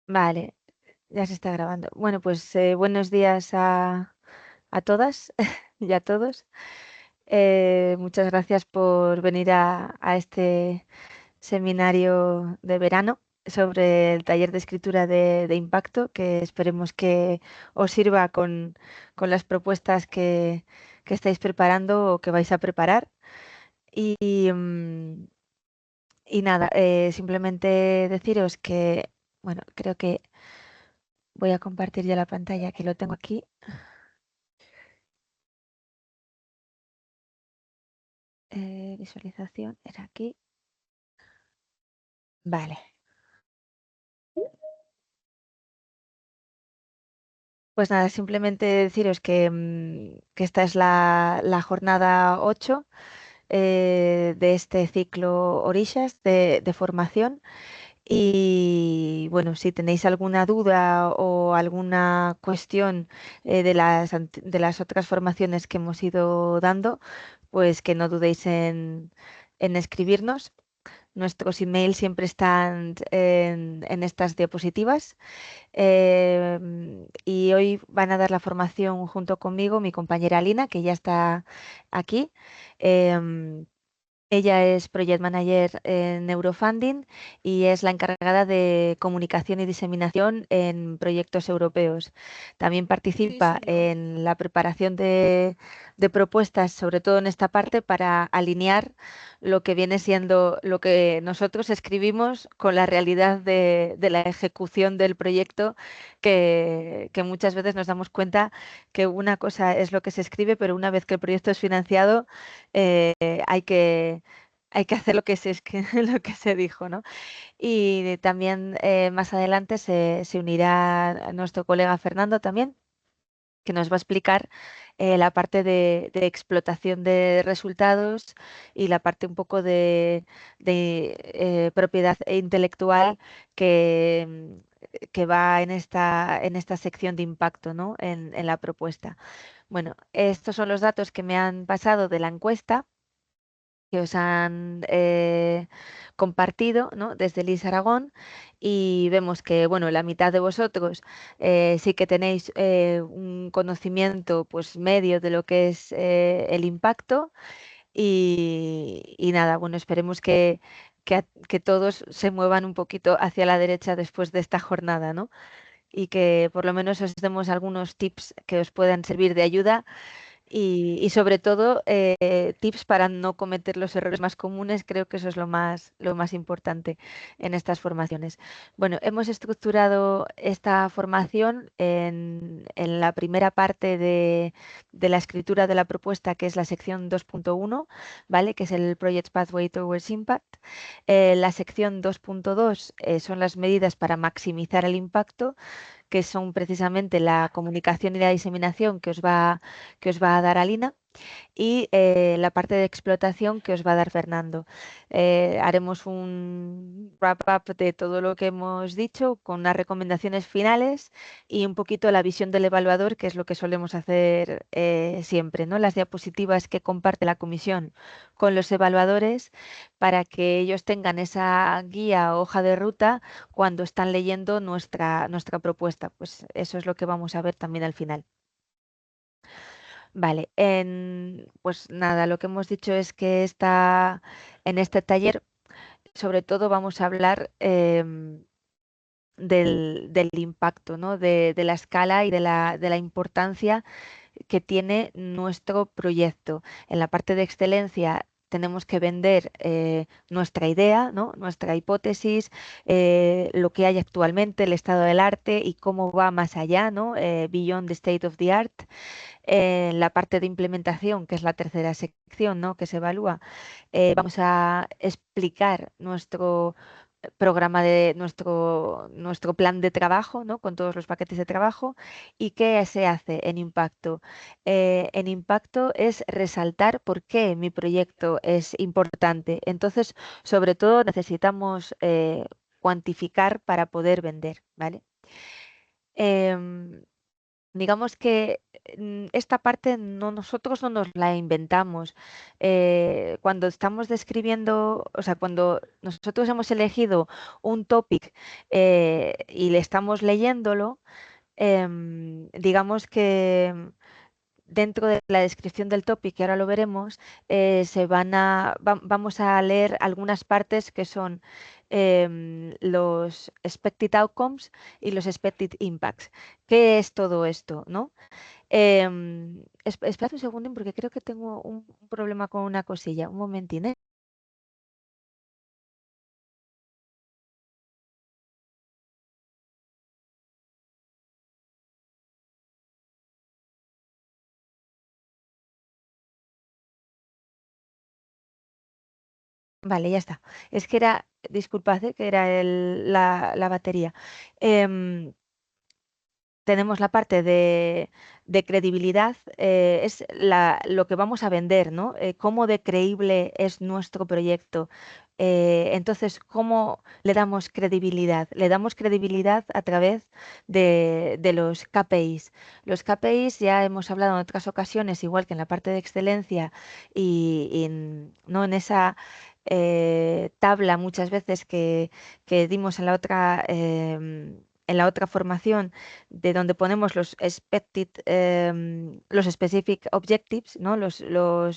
Vale, ya se está grabando. Bueno, pues buenos días a todas y a todos. Muchas gracias por venir a este seminario de verano sobre el taller de escritura de impacto, que esperemos que os sirva con las propuestas que estáis preparando o que vais a preparar. Y, y nada, simplemente deciros que, bueno, creo que voy a compartir ya la pantalla, que lo tengo aquí. Visualización, era aquí. Vale. Pues nada, simplemente deciros que esta es la jornada 8 de este ciclo Orishas de formación. Y bueno, si tenéis alguna duda o alguna cuestión de las otras formaciones que hemos ido dando, pues que no dudéis en escribirnos. Nuestros emails siempre están en estas diapositivas. Y hoy van a dar la formación junto conmigo mi compañera Lina, que ya está aquí. Em, Ella es Project Manager en Eurofunding y es la encargada de comunicación y diseminación en proyectos europeos. También participa en la preparación de propuestas, sobre todo en esta parte, para alinear lo que viene siendo lo que nosotros escribimos con la realidad de la ejecución del proyecto, que muchas veces nos damos cuenta que una cosa es lo que se escribe, pero una vez que el proyecto es financiado, eh, hay que, hay que hacer lo que lo que se dijo, ¿no? Y también más adelante se unirá nuestro colega Fernando también, que nos va a explicar la parte de explotación de resultados y la parte un poco de propiedad intelectual que va en esta sección de impacto, ¿no? En la propuesta. Bueno, estos son los datos que me han pasado de la encuesta que os han compartido, ¿no? Desde LIS Aragón, y vemos que, bueno, la mitad de vosotros sí que tenéis un conocimiento pues medio de lo que es el impacto y nada, bueno, esperemos que todos se muevan un poquito hacia la derecha después de esta jornada, ¿no? Y que por lo menos os demos algunos tips que os puedan servir de ayuda y sobre todo, tips para no cometer los errores más comunes, creo que eso es lo más importante en estas formaciones. Bueno, hemos estructurado esta formación en la primera parte de la escritura de la propuesta, que es la sección 2.1, ¿vale? Que es el Project Pathway Towards Impact. La sección 2.2 son las medidas para maximizar el impacto, que son precisamente la comunicación y la diseminación que os va a dar Alina y la parte de explotación que os va a dar Fernando. Haremos un wrap-up de todo lo que hemos dicho con unas recomendaciones finales y un poquito la visión del evaluador, que es lo que solemos hacer siempre, ¿no? Las diapositivas que comparte la comisión con los evaluadores para que ellos tengan esa guía o hoja de ruta cuando están leyendo nuestra propuesta. Pues eso es lo que vamos a ver también al final. Vale, pues nada, lo que hemos dicho es que en este taller sobre todo vamos a hablar del impacto, ¿no? De la escala y de la importancia que tiene nuestro proyecto. En la parte de excelencia tenemos que vender nuestra idea, ¿no? Nuestra hipótesis, lo que hay actualmente, el estado del arte y cómo va más allá, ¿no? Beyond the state of the art. En la parte de implementación, que es la tercera sección, ¿no? Que se evalúa, vamos a explicar nuestro programa de nuestro plan de trabajo, ¿no? Con todos los paquetes de trabajo. ¿Y qué se hace en impacto? En impacto es resaltar por qué mi proyecto es importante. Entonces, sobre todo, necesitamos cuantificar para poder vender, ¿vale? Em, Digamos que esta parte nosotros no nos la inventamos. Cuando estamos describiendo, o sea, cuando nosotros hemos elegido un topic y le estamos leyéndolo, digamos que dentro de la descripción del topic, que ahora lo veremos, vamos a leer algunas partes que son los expected outcomes y los expected impacts. ¿Qué es todo esto, no? Espera un segundo porque creo que tengo un problema con una cosilla. Un momentín, ¿eh? Vale, ya está. Es que era, disculpad, que era la batería. Em, Tenemos la parte de credibilidad, es lo que vamos a vender, ¿no? Cómo de creíble es nuestro proyecto. Entonces, ¿cómo le damos credibilidad? Le damos credibilidad a través de los KPIs. Los KPIs ya hemos hablado en otras ocasiones, igual que en la parte de excelencia ¿no? En esa tabla muchas veces que dimos en la otra formación, de donde ponemos los expected, los specific objectives, ¿no? Los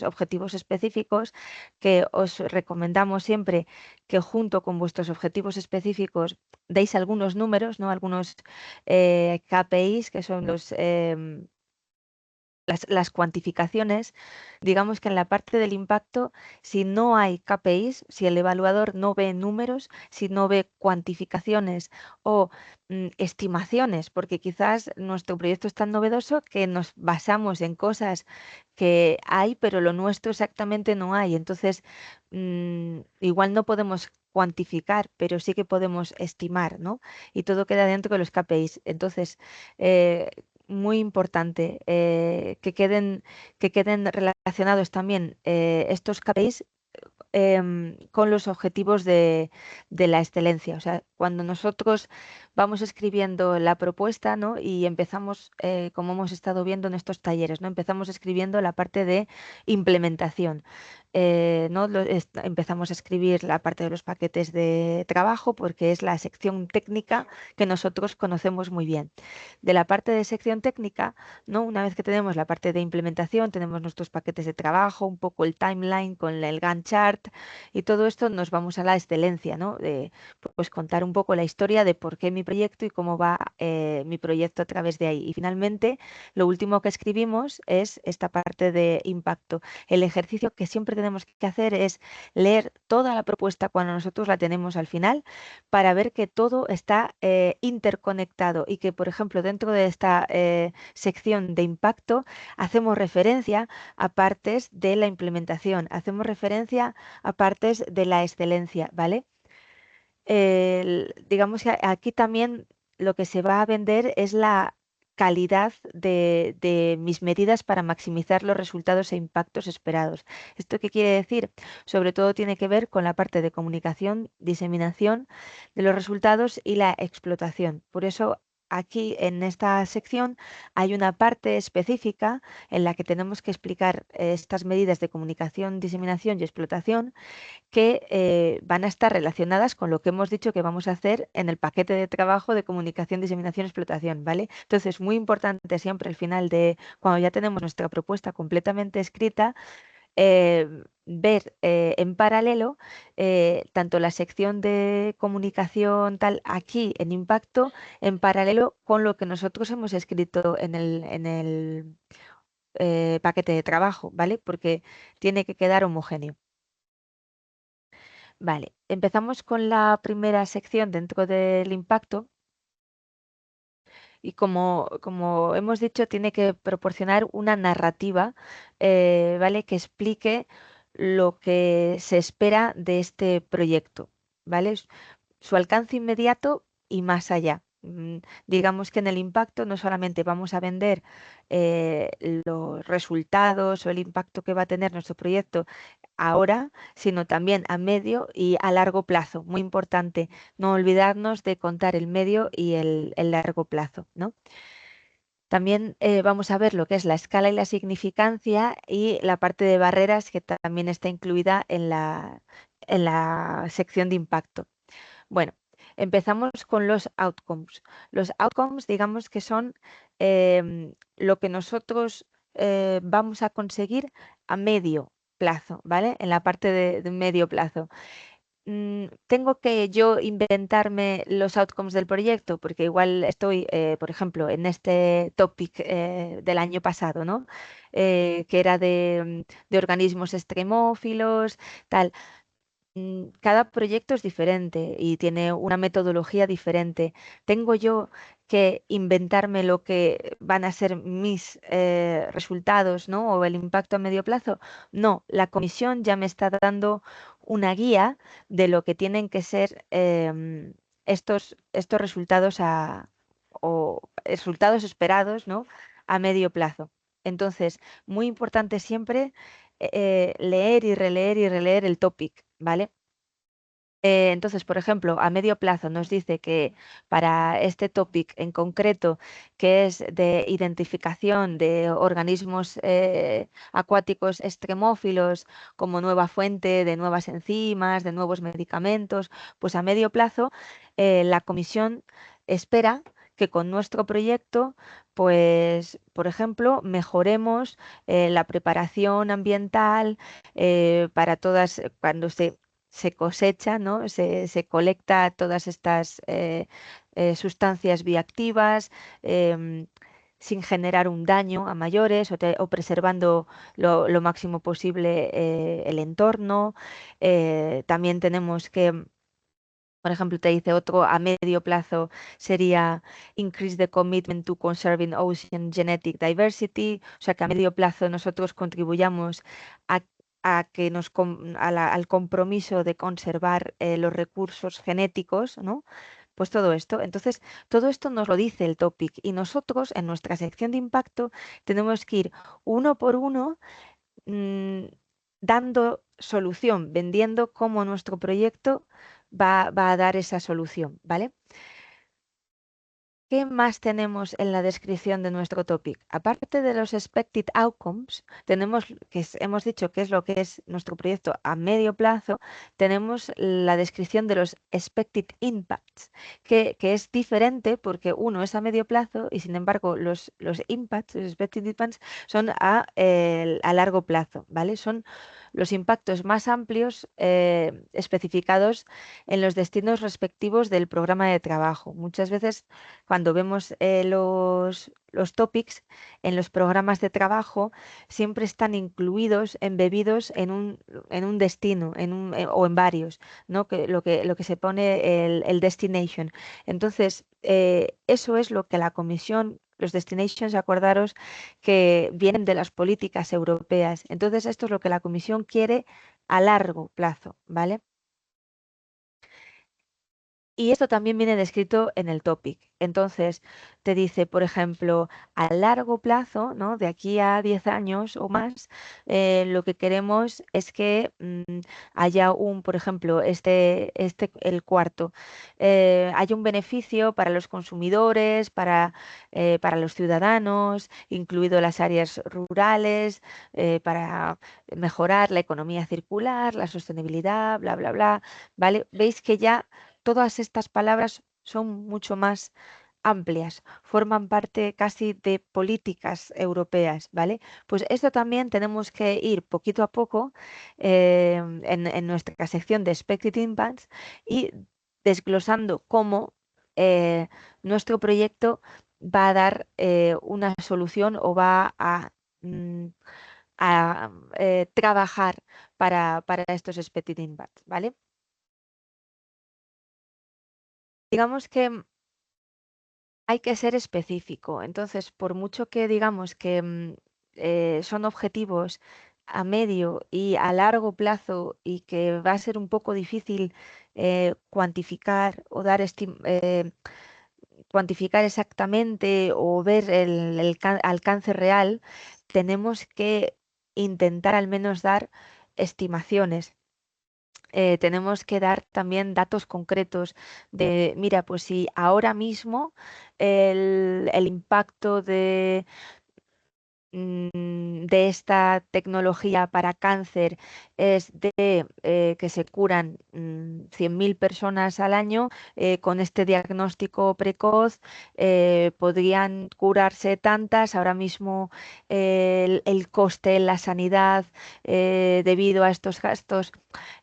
objetivos específicos, que os recomendamos siempre que junto con vuestros objetivos específicos deis algunos números, ¿no? Algunos KPIs, que son las cuantificaciones. Digamos que en la parte del impacto, si no hay KPIs, si el evaluador no ve números, si no ve cuantificaciones o estimaciones, porque quizás nuestro proyecto es tan novedoso que nos basamos en cosas que hay, pero lo nuestro exactamente no hay. Entonces, igual no podemos cuantificar, pero sí que podemos estimar, ¿no? Y todo queda dentro de los KPIs. Entonces, eh, muy importante que queden relacionados también estos KPIs con los objetivos de la excelencia. O sea, cuando nosotros vamos escribiendo la propuesta, ¿no? Y empezamos, como hemos estado viendo en estos talleres, ¿no? Empezamos escribiendo la parte de implementación. ¿No? Empezamos a escribir la parte de los paquetes de trabajo porque es la sección técnica que nosotros conocemos muy bien. De la parte de sección técnica, ¿no? Una vez que tenemos la parte de implementación, tenemos nuestros paquetes de trabajo, un poco el timeline con el Gantt chart y todo esto, nos vamos a la excelencia, ¿no? De pues contar un poco la historia de por qué mi proyecto y cómo va mi proyecto a través de ahí. Y finalmente, lo último que escribimos es esta parte de impacto. El ejercicio que siempre tenemos que hacer es leer toda la propuesta cuando nosotros la tenemos al final para ver que todo está interconectado y que, por ejemplo, dentro de esta sección de impacto hacemos referencia a partes de la implementación, hacemos referencia a partes de la excelencia, ¿vale? Digamos que aquí también lo que se va a vender es la calidad de mis medidas para maximizar los resultados e impactos esperados. ¿Esto qué quiere decir? Sobre todo tiene que ver con la parte de comunicación, diseminación de los resultados y la explotación. Por eso aquí en esta sección hay una parte específica en la que tenemos que explicar estas medidas de comunicación, diseminación y explotación que van a estar relacionadas con lo que hemos dicho que vamos a hacer en el paquete de trabajo de comunicación, diseminación, explotación, ¿vale? Entonces, muy importante siempre al final de cuando ya tenemos nuestra propuesta completamente escrita, ver en paralelo tanto la sección de comunicación tal aquí en impacto, en paralelo con lo que nosotros hemos escrito en el paquete de trabajo, ¿vale? Porque tiene que quedar homogéneo. Vale, empezamos con la primera sección dentro del impacto y como hemos dicho, tiene que proporcionar una narrativa, ¿vale? Que explique lo que se espera de este proyecto, ¿vale? Su alcance inmediato y más allá. Digamos que en el impacto no solamente vamos a vender los resultados o el impacto que va a tener nuestro proyecto ahora, sino también a medio y a largo plazo. Muy importante no olvidarnos de contar el medio y el largo plazo, ¿no? También vamos a ver lo que es la escala y la significancia y la parte de barreras que también está incluida en la sección de impacto. Bueno, empezamos con los outcomes. Los outcomes, digamos que son lo que nosotros vamos a conseguir a medio plazo, ¿vale? En la parte de medio plazo. Tengo que yo inventarme los outcomes del proyecto, porque igual estoy, por ejemplo, en este topic del año pasado, ¿no? Que era de organismos extremófilos, tal. Cada proyecto es diferente y tiene una metodología diferente. ¿Tengo yo que inventarme lo que van a ser mis resultados, ¿no? O el impacto a medio plazo? No, la comisión ya me está dando una guía de lo que tienen que ser estos resultados o resultados esperados, ¿no? A medio plazo. Entonces, muy importante siempre leer y releer el topic, ¿vale? Entonces, por ejemplo, a medio plazo nos dice que para este topic en concreto, que es de identificación de organismos acuáticos extremófilos como nueva fuente de nuevas enzimas, de nuevos medicamentos, pues a medio plazo la comisión espera que con nuestro proyecto, pues, por ejemplo, mejoremos la preparación ambiental para todas, cuando se cosecha, ¿no? Se colecta todas estas sustancias bioactivas sin generar un daño a mayores o preservando lo máximo posible el entorno. También tenemos que, por ejemplo, te dice otro a medio plazo sería increase the commitment to conserving ocean genetic diversity, o sea que a medio plazo nosotros contribuyamos a, a que al compromiso de conservar los recursos genéticos, ¿no? Pues todo esto. Entonces, todo esto nos lo dice el topic y nosotros en nuestra sección de impacto tenemos que ir uno por uno mm, dando solución, vendiendo cómo nuestro proyecto va a dar esa solución, ¿vale? ¿Qué más tenemos en la descripción de nuestro topic? Aparte de los expected outcomes, tenemos, hemos dicho que es lo que es nuestro proyecto a medio plazo, tenemos la descripción de los expected impacts, que es diferente porque uno es a medio plazo y sin embargo los impacts, los expected impacts, son a largo plazo, ¿vale? Son los impactos más amplios especificados en los destinos respectivos del programa de trabajo. Muchas veces cuando vemos los topics en los programas de trabajo, siempre están incluidos, embebidos en un destino o en varios, ¿no? Lo que se pone el destination. Entonces, eso es lo que la comisión, los destinations, acordaros que vienen de las políticas europeas. Entonces, esto es lo que la comisión quiere a largo plazo, ¿vale? Y esto también viene descrito en el topic. Entonces, te dice, por ejemplo, a largo plazo, ¿no? De aquí a 10 años o más, lo que queremos es que haya por ejemplo, el cuarto, haya un beneficio para los consumidores, para los ciudadanos, incluido las áreas rurales, para mejorar la economía circular, la sostenibilidad, bla, bla, bla. ¿Vale? Veis que ya todas estas palabras son mucho más amplias, forman parte casi de políticas europeas, ¿vale? Pues esto también tenemos que ir poquito a poco en nuestra sección de Expected Impacts y desglosando cómo eh, nuestro proyecto va a dar una solución o va mm, a trabajar para estos Expected Impacts, ¿vale? Digamos que hay que ser específico. Entonces, por mucho que digamos que son objetivos a medio y a largo plazo y que va a ser un poco difícil cuantificar o cuantificar exactamente o ver el alcance real, tenemos que intentar al menos dar estimaciones. tenemos que dar también datos concretos de, mira, pues si ahora mismo el impacto de esta tecnología para cáncer es de que se curan 100.000 personas al año, con este diagnóstico precoz podrían curarse tantas. Ahora mismo el coste en la sanidad debido a estos gastos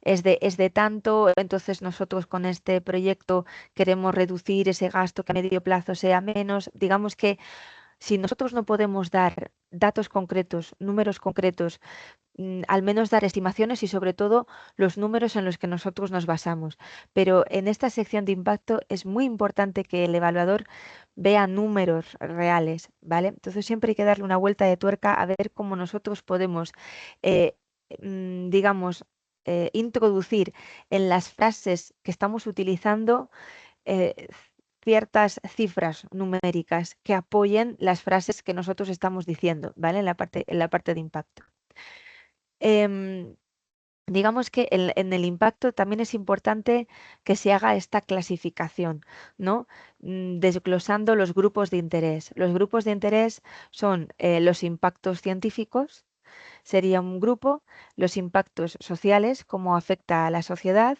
es de tanto. Entonces nosotros con este proyecto queremos reducir ese gasto, que a medio plazo sea menos. Digamos que si nosotros no podemos dar datos concretos, números concretos, al menos dar estimaciones y sobre todo los números en los que nosotros nos basamos. Pero en esta sección de impacto es muy importante que el evaluador vea números reales, ¿vale? Entonces siempre hay que darle una vuelta de tuerca a ver cómo nosotros podemos, eh, digamos, introducir en las frases que estamos utilizando eh, ciertas cifras numéricas que apoyen las frases que nosotros estamos diciendo, ¿vale? En la parte de impacto. Em, digamos que en el impacto también es importante que se haga esta clasificación, ¿no? Desglosando los grupos de interés. Los grupos de interés son los impactos científicos, sería un grupo, los impactos sociales, cómo afecta a la sociedad,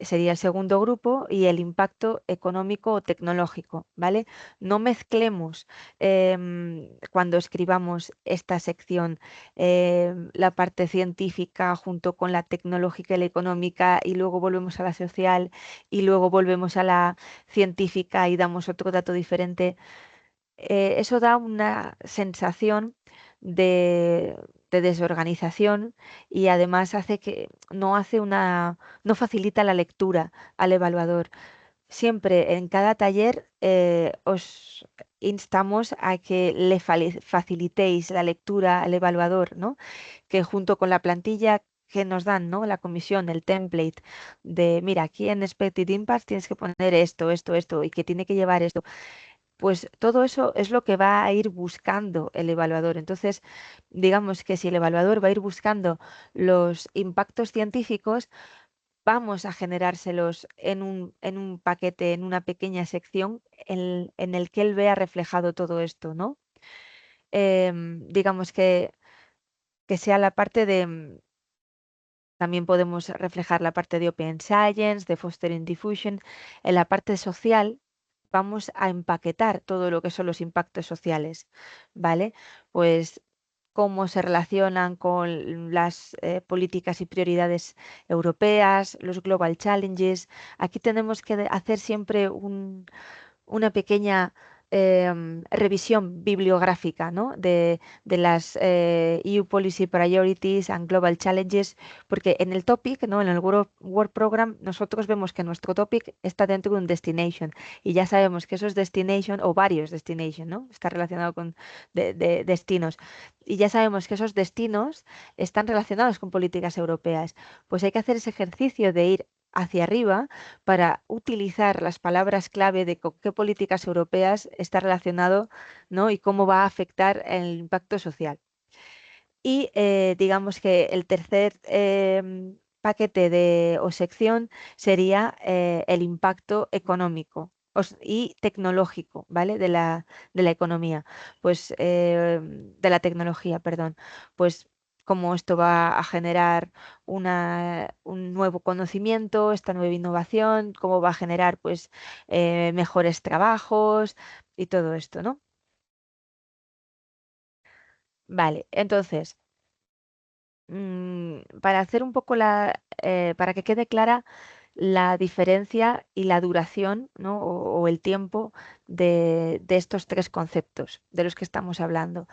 sería el segundo grupo, y el impacto económico o tecnológico, ¿vale? No mezclemos cuando escribamos esta sección la parte científica junto con la tecnológica y la económica, y luego volvemos a la social y luego volvemos a la científica y damos otro dato diferente. Eso da una sensación de, de desorganización, y además no facilita la lectura al evaluador. Siempre en cada taller os instamos a que le facilitéis la lectura al evaluador, ¿no? Que junto con la plantilla que nos dan, ¿no? La comisión, el template de, mira, aquí en Expected Impact tienes que poner esto, esto, esto, y que tiene que llevar esto, pues todo eso es lo que va a ir buscando el evaluador. Entonces, digamos que si el evaluador va a ir buscando los impactos científicos, vamos a generárselos en un paquete, en una pequeña sección en el que él vea reflejado todo esto, ¿no? Digamos que sea la parte de, también podemos reflejar la parte de Open Science, de Fostering Diffusion. En la parte social vamos a empaquetar todo lo que son los impactos sociales, ¿vale? Pues cómo se relacionan con las políticas y prioridades europeas, los Global Challenges. Aquí tenemos que hacer siempre una pequeña revisión bibliográfica, ¿no? de las EU Policy Priorities and Global Challenges, porque en el topic, ¿no? En el Work Program, nosotros vemos que nuestro topic está dentro de un destination, y ya sabemos que esos destination, o varios destination, ¿no? Está relacionado con destinos, y ya sabemos que esos destinos están relacionados con políticas europeas. Pues hay que hacer ese ejercicio de ir hacia arriba para utilizar las palabras clave de con qué políticas europeas está relacionado, ¿no? Y cómo va a afectar el impacto social. Y digamos que el tercer paquete o sección sería el impacto económico y tecnológico, ¿vale? De la economía, pues de la tecnología, perdón. Pues cómo esto va a generar un nuevo conocimiento, esta nueva innovación, cómo va a generar pues mejores trabajos y todo esto, ¿no? Vale, entonces, para hacer un poco para que quede clara la diferencia y la duración, ¿no? o el tiempo de estos tres conceptos de los que estamos hablando.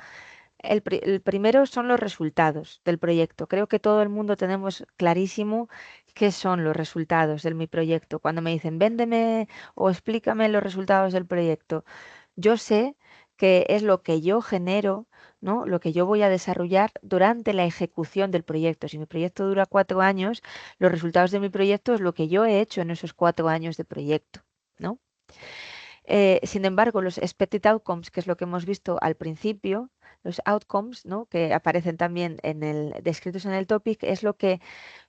El primero son los resultados del proyecto. Creo que todo el mundo tenemos clarísimo qué son los resultados de mi proyecto. Cuando me dicen, véndeme o explícame los resultados del proyecto, yo sé que es lo que yo genero, ¿no? Lo que yo voy a desarrollar durante la ejecución del proyecto. Si mi proyecto dura 4 años, los resultados de mi proyecto es lo que yo he hecho en esos 4 años de proyecto, ¿no? Sin embargo, los expected outcomes, que es lo que hemos visto al principio, los outcomes, ¿no? Que aparecen también descritos en el topic, es lo que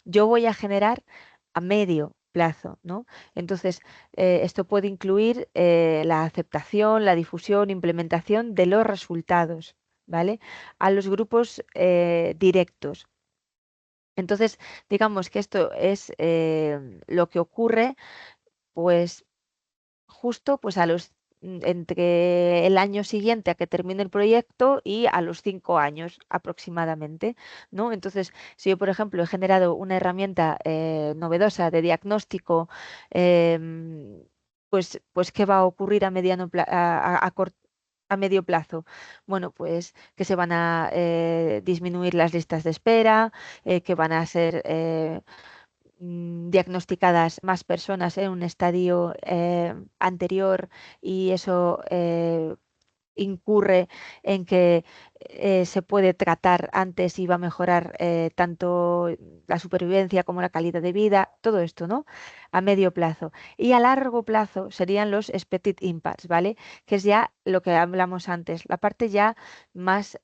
yo voy a generar a medio plazo, ¿no? Entonces, esto puede incluir la aceptación, la difusión, implementación de los resultados, ¿vale? A los grupos directos. Entonces, digamos que esto es lo que ocurre, pues justo pues entre el año siguiente a que termine el proyecto y a los 5 años aproximadamente, ¿no? Entonces, si yo, por ejemplo, he generado una herramienta novedosa de diagnóstico, pues ¿qué va a ocurrir a mediano a medio plazo? Bueno, pues que se van a disminuir las listas de espera, que van a ser diagnosticadas más personas en un estadio anterior, y eso incurre en que se puede tratar antes y va a mejorar tanto la supervivencia como la calidad de vida, todo esto, ¿no? A medio plazo. Y a largo plazo serían los expected impacts, ¿vale? Que es ya lo que hablamos antes, la parte ya más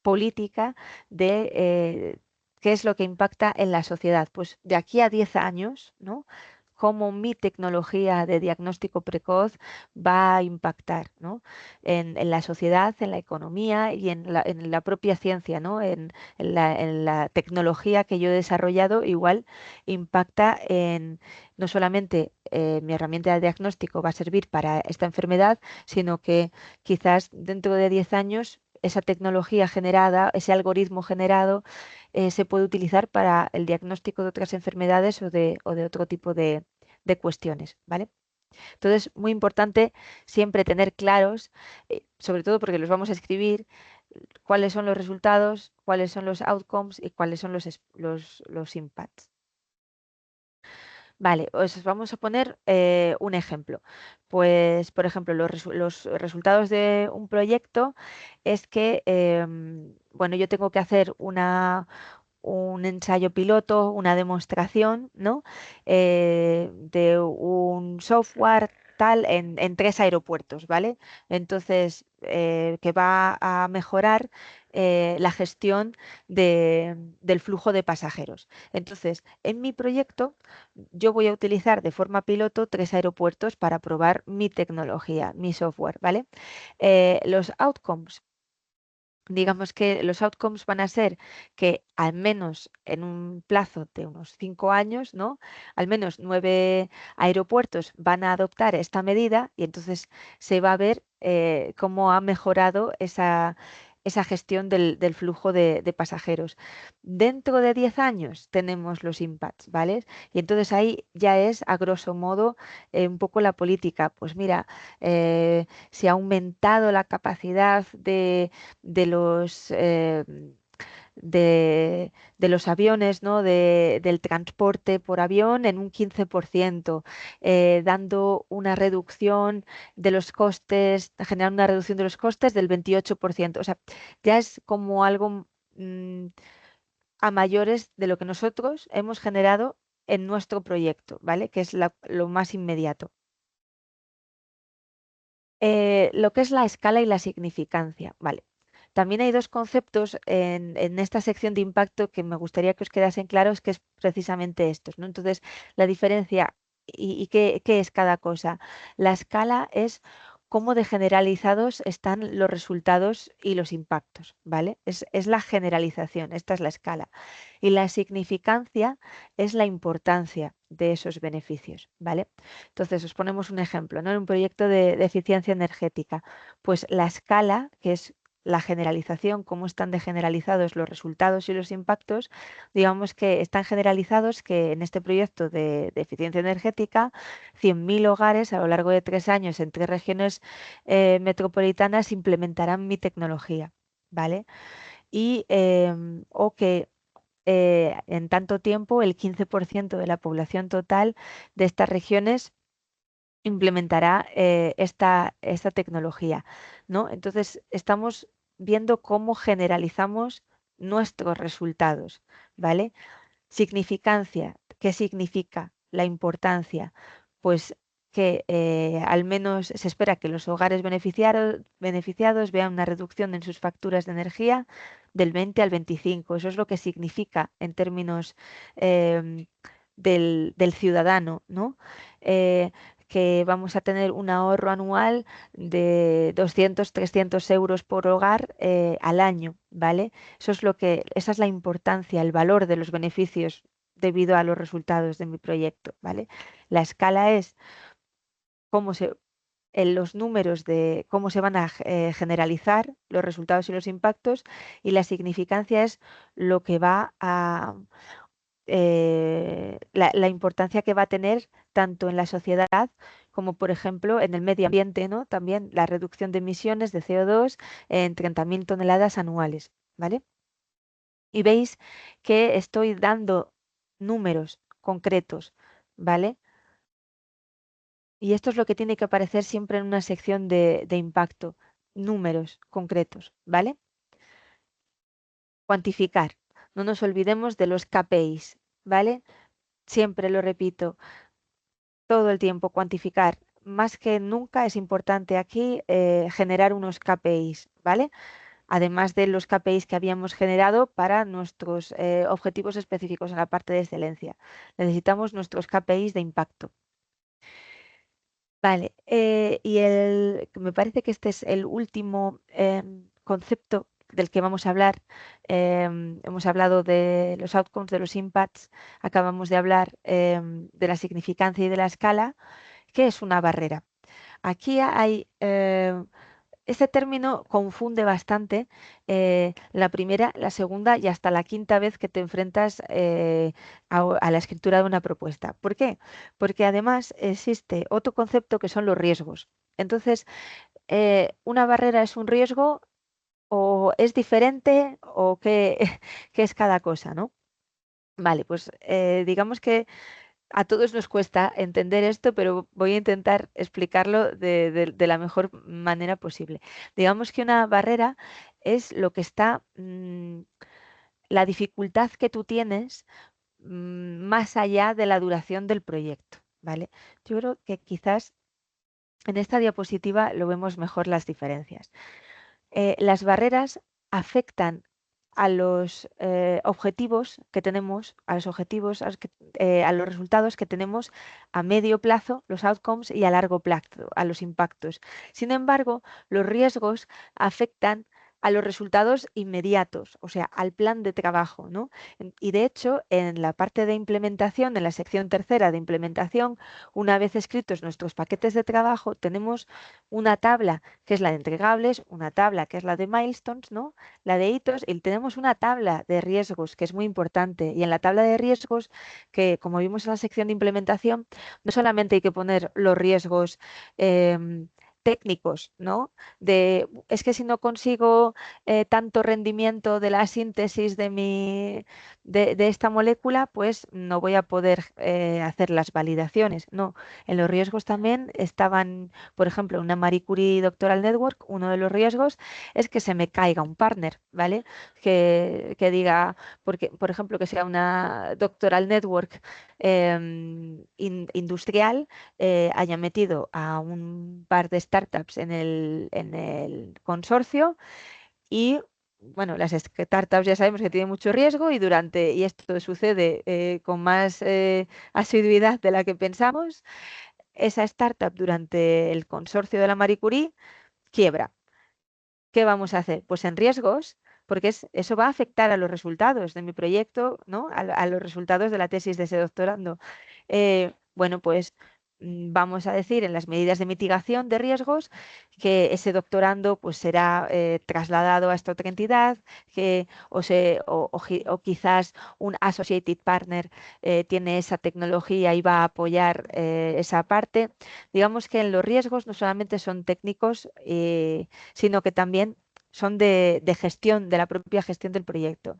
política de qué es lo que impacta en la sociedad. Pues de aquí a 10 años, ¿no? Cómo mi tecnología de diagnóstico precoz va a impactar, ¿no? En la sociedad, en la economía y en la propia ciencia, ¿no? En la tecnología que yo he desarrollado, igual impacta en no solamente mi herramienta de diagnóstico va a servir para esta enfermedad, sino que quizás dentro de 10 años esa tecnología generada, ese algoritmo generado, se puede utilizar para el diagnóstico de otras enfermedades o de otro tipo de cuestiones, ¿vale? Entonces, muy importante siempre tener claros, sobre todo porque los vamos a escribir, cuáles son los resultados, cuáles son los outcomes y cuáles son los impacts. Vale, os vamos a poner un ejemplo. Pues, por ejemplo, los resultados de un proyecto es que, bueno, yo tengo que hacer un ensayo piloto, una demostración, ¿no? De un software tal en 3 aeropuertos, ¿vale? Entonces, que va a mejorar la gestión del flujo de pasajeros. Entonces, en mi proyecto, yo voy a utilizar de forma piloto 3 aeropuertos para probar mi tecnología, mi software, ¿vale? Los outcomes, digamos que los outcomes van a ser que al menos en un plazo de unos 5 años, ¿no? Al menos 9 aeropuertos van a adoptar esta medida, y entonces se va a ver cómo ha mejorado esa gestión del flujo de pasajeros. Dentro de 10 años tenemos los impacts, ¿vale? Y entonces ahí ya es a grosso modo un poco la política. Pues mira, se ha aumentado la capacidad de de los aviones, ¿no? Del transporte por avión en un 15%, dando una reducción de los costes, generando una reducción de los costes del 28%. O sea, ya es como algo mm, a mayores de lo que nosotros hemos generado en nuestro proyecto, ¿vale? Que es lo más inmediato. Lo que es la escala y la significancia, ¿vale? También hay dos conceptos en esta sección de impacto que me gustaría que os quedasen claros, que es precisamente estos, ¿no? Entonces, la diferencia y qué es cada cosa. La escala es cómo de generalizados están los resultados y los impactos, ¿vale? Es la generalización, esta es la escala. Y la significancia es la importancia de esos beneficios, ¿vale? Entonces, os ponemos un ejemplo, ¿no? En un proyecto de eficiencia energética, pues la escala, que es la generalización, cómo están de generalizados los resultados y los impactos, digamos que están generalizados que en este proyecto de eficiencia energética, 100.000 hogares a lo largo de 3 años en 3 regiones metropolitanas implementarán mi tecnología, ¿vale? O que en tanto tiempo el 15% de la población total de estas regiones implementará esta tecnología, ¿no? Entonces, estamos viendo cómo generalizamos nuestros resultados, ¿vale? Significancia, ¿qué significa la importancia? Pues que al menos se espera que los hogares beneficiados vean una reducción en sus facturas de energía del 20 al 25. Eso es lo que significa en términos em, del ciudadano, ¿no? Eh, que vamos a tener un ahorro anual de 200, 300 euros por hogar al año, ¿vale? Esa es la importancia, el valor de los beneficios debido a los resultados de mi proyecto, ¿vale? La escala es cómo se, en los números de cómo se van a generalizar los resultados y los impactos, y la significancia es lo que va a, la importancia que va a tener tanto en la sociedad como, por ejemplo, en el medio ambiente, ¿no? También la reducción de emisiones de CO2 en 30.000 toneladas anuales, ¿vale? Y veis que estoy dando números concretos, ¿vale? Y esto es lo que tiene que aparecer siempre en una sección de impacto, números concretos, ¿vale? Cuantificar. No nos olvidemos de los KPIs, ¿vale? Siempre lo repito, todo el tiempo cuantificar. Más que nunca es importante aquí generar unos KPIs, ¿vale? Además de los KPIs que habíamos generado para nuestros objetivos específicos en la parte de excelencia. Necesitamos nuestros KPIs de impacto. Vale, me parece que este es el último concepto del que vamos a hablar. Hemos hablado de los outcomes, de los impacts, acabamos de hablar de la significancia y de la escala. ¿Qué es una barrera? Aquí hay este término confunde bastante la primera, la segunda y hasta la quinta vez que te enfrentas a la escritura de una propuesta. ¿Por qué? Porque además existe otro concepto que son los riesgos. Entonces, ¿una barrera es un riesgo o es diferente o qué, qué es cada cosa, ¿no? Vale, pues digamos que a todos nos cuesta entender esto, pero voy a intentar explicarlo de la mejor manera posible. Digamos que una barrera es lo que está, la dificultad que tú tienes más allá de la duración del proyecto, ¿vale? Yo creo que quizás en esta diapositiva lo vemos mejor las diferencias. Las barreras afectan a los objetivos que tenemos, a los objetivos, a los resultados que tenemos a medio plazo, los outcomes, y a largo plazo, a los impactos. Sin embargo, los riesgos afectan a los resultados inmediatos, o sea, al plan de trabajo, ¿no? Y de hecho, en la parte de implementación, en la sección tercera de implementación, una vez escritos nuestros paquetes de trabajo, tenemos una tabla que es la de entregables, una tabla que es la de milestones, ¿no? La de hitos, y tenemos una tabla de riesgos que es muy importante. Y en la tabla de riesgos, que como vimos en la sección de implementación, no solamente hay que poner los riesgos técnicos, ¿no? Es que si no consigo tanto rendimiento de la síntesis de esta molécula, pues no voy a poder hacer las validaciones. No, en los riesgos también estaban, por ejemplo, una Marie Curie Doctoral Network, uno de los riesgos es que se me caiga un partner, ¿vale? Que diga, porque, por ejemplo, que sea una Doctoral Network industrial, haya metido a un par de startups en el consorcio y bueno, las startups ya sabemos que tienen mucho riesgo y esto sucede con más asiduidad de la que pensamos. Esa startup durante el consorcio de la Marie Curie quiebra. ¿Qué vamos a hacer? Pues en riesgos, porque eso va a afectar a los resultados de mi proyecto, ¿no? A los resultados de la tesis de ese doctorando. Bueno, pues vamos a decir en las medidas de mitigación de riesgos que ese doctorando pues será trasladado a esta otra entidad, o quizás un associated partner tiene esa tecnología y va a apoyar esa parte. Digamos que en los riesgos no solamente son técnicos, sino que también son de gestión, de la propia gestión del proyecto.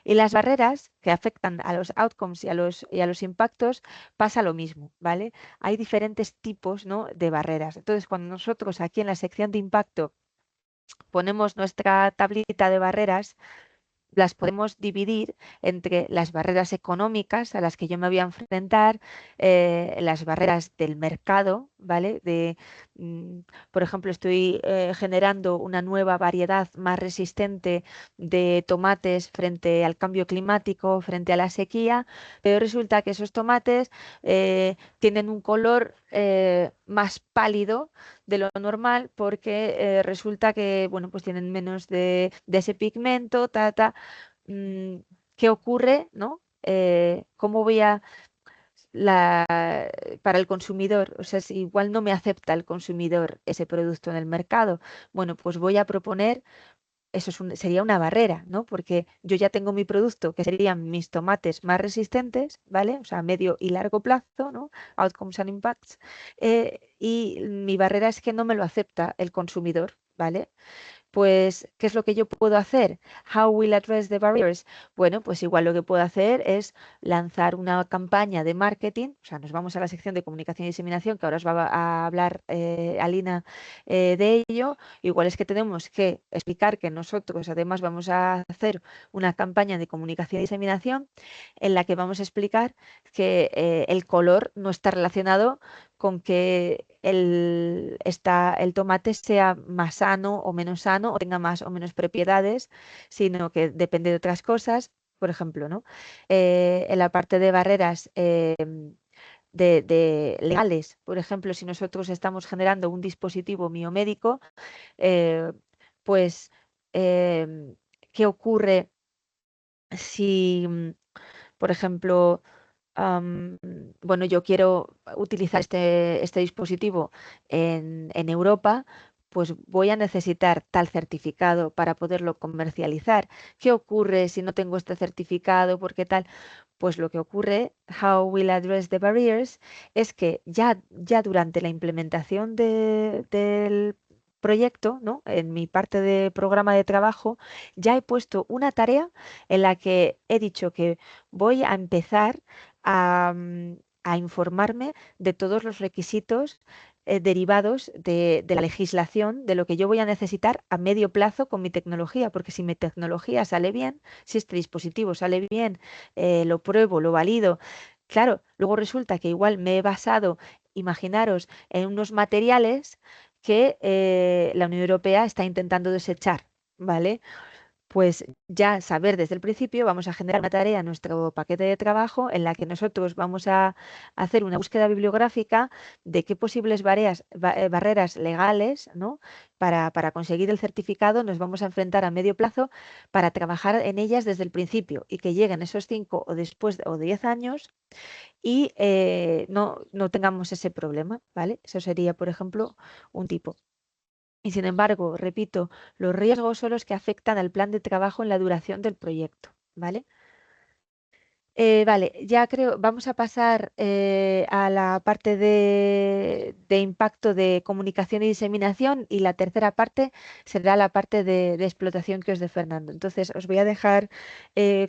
Y las barreras que afectan a los outcomes y a los impactos pasa lo mismo, ¿vale? Hay diferentes tipos, ¿no?, de barreras. Entonces, cuando nosotros aquí en la sección de impacto ponemos nuestra tablita de barreras, las podemos dividir entre las barreras económicas a las que yo me voy a enfrentar, las barreras del mercado, ¿vale? Mm, por ejemplo, estoy generando una nueva variedad más resistente de tomates frente al cambio climático, frente a la sequía, pero resulta que esos tomates tienen un color más pálido de lo normal porque resulta que, bueno, pues tienen menos de ese pigmento, mm, ¿qué ocurre, no? ¿Cómo voy a la, para el consumidor? O sea, si igual no me acepta el consumidor ese producto en el mercado, bueno, pues voy a proponer, eso sería una barrera, ¿no? Porque yo ya tengo mi producto, que serían mis tomates más resistentes, ¿vale? O sea, a medio y largo plazo, ¿no? Outcomes and impacts. Y mi barrera es que no me lo acepta el consumidor, ¿vale? Pues, ¿qué es lo que yo puedo hacer? How will address the barriers? Bueno, pues igual lo que puedo hacer es lanzar una campaña de marketing, o sea, nos vamos a la sección de comunicación y diseminación, que ahora os va a hablar Alina de ello. Igual es que tenemos que explicar que nosotros además vamos a hacer una campaña de comunicación y diseminación en la que vamos a explicar que el color no está relacionado con que el tomate sea más sano o menos sano o tenga más o menos propiedades, sino que depende de otras cosas. Por ejemplo, ¿no? En la parte de barreras de legales, por ejemplo, si nosotros estamos generando un dispositivo biomédico, eh, pues, em, ¿qué ocurre si, por ejemplo, am, bueno, yo quiero utilizar este dispositivo en Europa, pues voy a necesitar tal certificado para poderlo comercializar? ¿Qué ocurre si no tengo este certificado? ¿Por qué tal? Pues lo que ocurre, how will address the barriers, es que ya durante la implementación del proyecto, ¿no? En mi parte de programa de trabajo, ya he puesto una tarea en la que he dicho que voy a empezar a informarme de todos los requisitos derivados de la legislación, de lo que yo voy a necesitar a medio plazo con mi tecnología, porque si mi tecnología sale bien, si este dispositivo sale bien, lo pruebo, lo valido, claro, luego resulta que igual me he basado, imaginaros, en unos materiales que la Unión Europea está intentando desechar, ¿vale? Pues ya saber desde el principio, vamos a generar una tarea en nuestro paquete de trabajo en la que nosotros vamos a hacer una búsqueda bibliográfica de qué posibles barreras legales, ¿no? Para conseguir el certificado nos vamos a enfrentar a medio plazo para trabajar en ellas desde el principio y que lleguen esos 5 o después o 10 años y no tengamos ese problema, ¿vale? Eso sería, por ejemplo, un tipo. Y sin embargo, repito, los riesgos son los que afectan al plan de trabajo en la duración del proyecto, ¿vale? Vale, ya creo, vamos a pasar a la parte de impacto de comunicación y diseminación y la tercera parte será la parte de explotación que os de Fernando. Entonces, os voy a dejar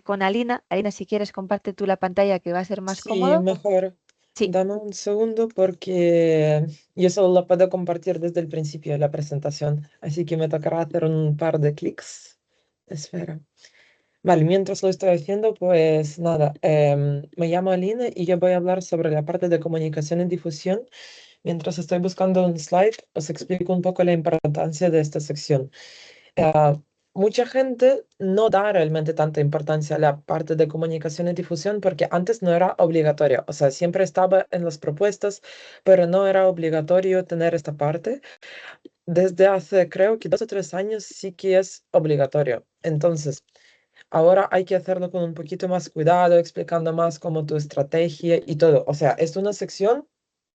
con Alina. Alina, si quieres, comparte tú la pantalla que va a ser más Sí, cómodo. mejor. Sí, Dame un segundo porque yo solo lo puedo compartir desde el principio de la presentación, así que me tocará hacer un par de clics. Espera. Vale, mientras lo estoy haciendo, pues nada, me llamo Aline y yo voy a hablar sobre la parte de comunicación y difusión. Mientras estoy buscando un slide, os explico un poco la importancia de esta sección. Ah, Mucha gente no da realmente tanta importancia a la parte de comunicación y difusión porque antes no era obligatorio, o sea, siempre estaba en las propuestas, pero no era obligatorio tener esta parte. Desde hace creo que 2 o 3 años sí que es obligatorio. Entonces, ahora hay que hacerlo con un poquito más cuidado, explicando más como tu estrategia y todo. O sea, es una sección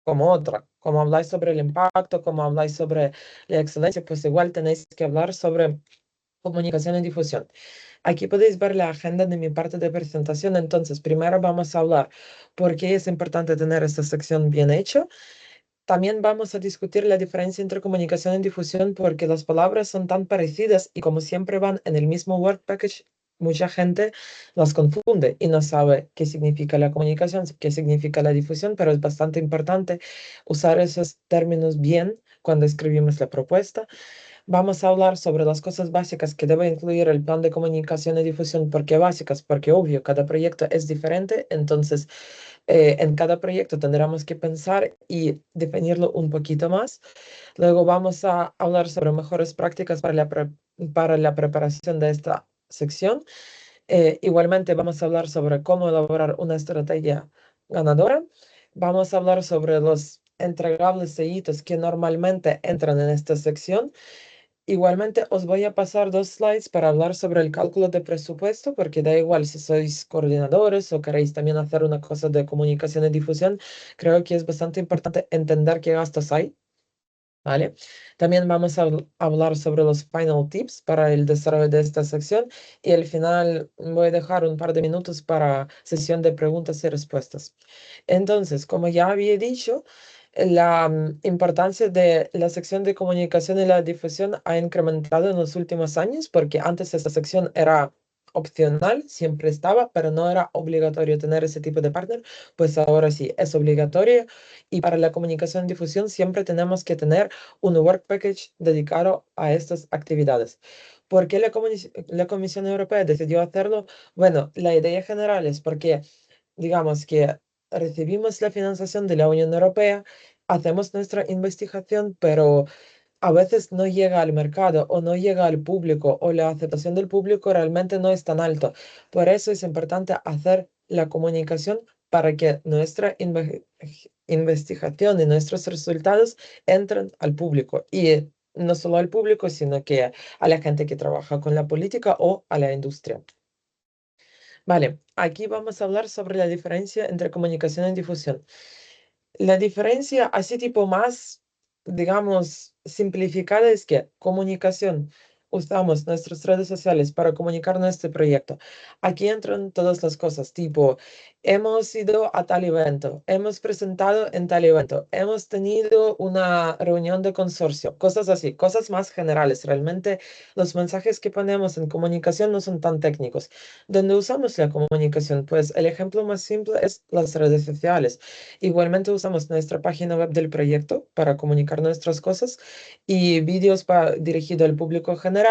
como otra. Como habláis sobre el impacto, como habláis sobre la excelencia, pues igual tenéis que hablar sobre comunicación y difusión. Aquí podéis ver la agenda de mi parte de presentación. Entonces, primero vamos a hablar por qué es importante tener esta sección bien hecha. También vamos a discutir la diferencia entre comunicación y difusión porque las palabras son tan parecidas y como siempre van en el mismo Word Package, mucha gente las confunde y no sabe qué significa la comunicación, qué significa la difusión, pero es bastante importante usar esos términos bien cuando escribimos la propuesta. Vamos a hablar sobre las cosas básicas que debe incluir el plan de comunicación y difusión. ¿Por qué básicas? Porque obvio, cada proyecto es diferente, entonces En cada proyecto tendremos que pensar y definirlo un poquito más. Luego vamos a hablar sobre mejores prácticas para la preparación de esta sección. Igualmente vamos a hablar sobre cómo elaborar una estrategia ganadora. Vamos a hablar sobre los entregables e hitos que normalmente entran en esta sección. Igualmente os voy a pasar dos slides para hablar sobre el cálculo de presupuesto, porque da igual si sois coordinadores o queréis también hacer una cosa de comunicación y difusión, creo que es bastante importante entender qué gastos hay. ¿Vale? También vamos a hablar sobre los final tips para el desarrollo de esta sección y al final voy a dejar un par de minutos para sesión de preguntas y respuestas. Entonces, como ya había dicho, la importancia de la sección de comunicación y la difusión ha incrementado en los últimos años porque antes esta sección era opcional, siempre estaba, pero no era obligatorio tener ese tipo de partner, pues ahora sí es obligatorio y para la comunicación y difusión siempre tenemos que tener un work package dedicado a estas actividades. ¿Por qué la Comisión Europea decidió hacerlo? Bueno, la idea general es porque, digamos que recibimos la financiación de la Unión Europea, hacemos nuestra investigación, pero a veces no llega al mercado o no llega al público o la aceptación del público realmente no es tan alto. Por eso es importante hacer la comunicación para que nuestra investigación y nuestros resultados entren al público. Y no solo al público, sino que a la gente que trabaja con la política o a la industria. Vale, aquí vamos a hablar sobre la diferencia entre comunicación y difusión. La diferencia así tipo más, digamos, simplificada es que comunicación. Usamos nuestras redes sociales para comunicar nuestro proyecto. Aquí entran todas las cosas, tipo, hemos ido a tal evento, hemos presentado en tal evento, hemos tenido una reunión de consorcio, cosas así, cosas más generales. Realmente los mensajes que ponemos en comunicación no son tan técnicos. ¿Dónde usamos la comunicación? Pues el ejemplo más simple es las redes sociales. Igualmente usamos nuestra página web del proyecto para comunicar nuestras cosas y vídeos dirigidos al público general,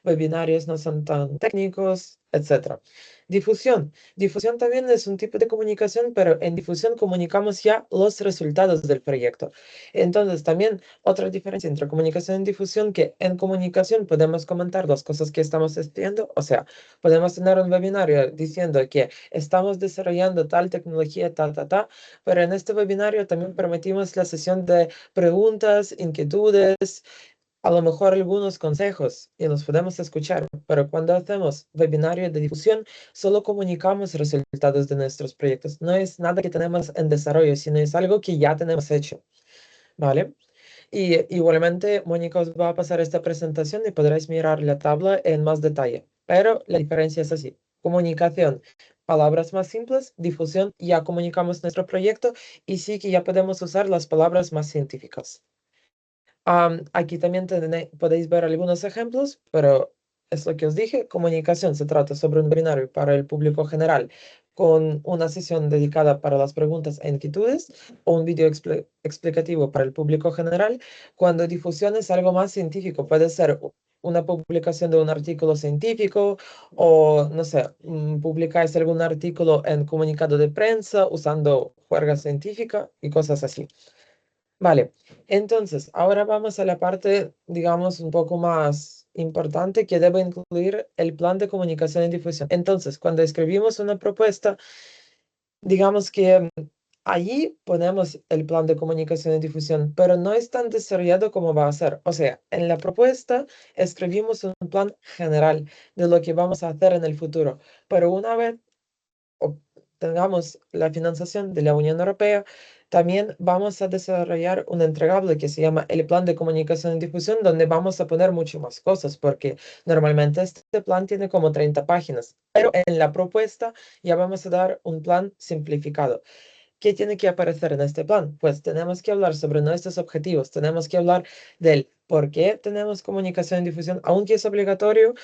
webinarios no son tan técnicos, etcétera. Difusión. Difusión también es un tipo de comunicación, pero en difusión comunicamos ya los resultados del proyecto. Entonces, también otra diferencia entre comunicación y difusión, que en comunicación podemos comentar las cosas que estamos estudiando, o sea, podemos tener un webinario diciendo que estamos desarrollando tal tecnología, pero en este webinario también permitimos la sesión de preguntas, inquietudes, a lo mejor algunos consejos y nos podemos escuchar, pero cuando hacemos webinario de difusión, solo comunicamos resultados de nuestros proyectos. No es nada que tenemos en desarrollo, sino es algo que ya tenemos hecho, ¿vale? Y igualmente, Mónica os va a pasar esta presentación y podréis mirar la tabla en más detalle, pero la diferencia es así. Comunicación, palabras más simples, difusión, ya comunicamos nuestro proyecto y sí que ya podemos usar las palabras más científicas. Aquí también podéis ver algunos ejemplos, pero es lo que os dije. Comunicación se trata sobre un webinario para el público general con una sesión dedicada para las preguntas e inquietudes o un video explicativo para el público general. Cuando difusión es algo más científico, puede ser una publicación de un artículo científico o, no sé, publicáis algún artículo en comunicado de prensa usando juerga científica y cosas así. Vale, entonces ahora vamos a la parte, digamos, un poco más importante que debe incluir el plan de comunicación y difusión. Entonces, cuando escribimos una propuesta, digamos que allí ponemos el plan de comunicación y difusión, pero no es tan desarrollado como va a ser. O sea, en la propuesta escribimos un plan general de lo que vamos a hacer en el futuro, pero una vez tengamos la financiación de la Unión Europea, también vamos a desarrollar un entregable que se llama el Plan de Comunicación y Difusión, donde vamos a poner mucho más cosas, porque normalmente este plan tiene como 30 páginas, pero en la propuesta ya vamos a dar un plan simplificado. ¿Qué tiene que aparecer en este plan? Pues tenemos que hablar sobre nuestros objetivos, tenemos que hablar del por qué tenemos comunicación y difusión, aunque es obligatorio.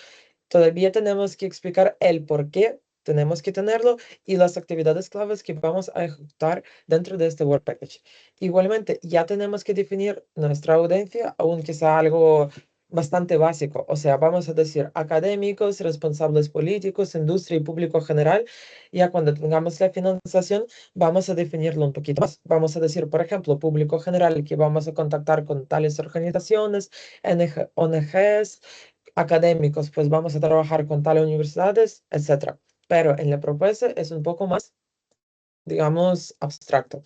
Todavía tenemos que explicar el por qué tenemos que tenerlo y las actividades claves que vamos a ejecutar dentro de este Work Package. Igualmente, ya tenemos que definir nuestra audiencia, aunque sea algo bastante básico. O sea, vamos a decir académicos, responsables políticos, industria y público general. Ya cuando tengamos la financiación, vamos a definirlo un poquito más. Vamos a decir, por ejemplo, público general, que vamos a contactar con tales organizaciones, ONGs, académicos, pues vamos a trabajar con tales universidades, etcétera. Pero en la propuesta es un poco más, digamos, abstracto.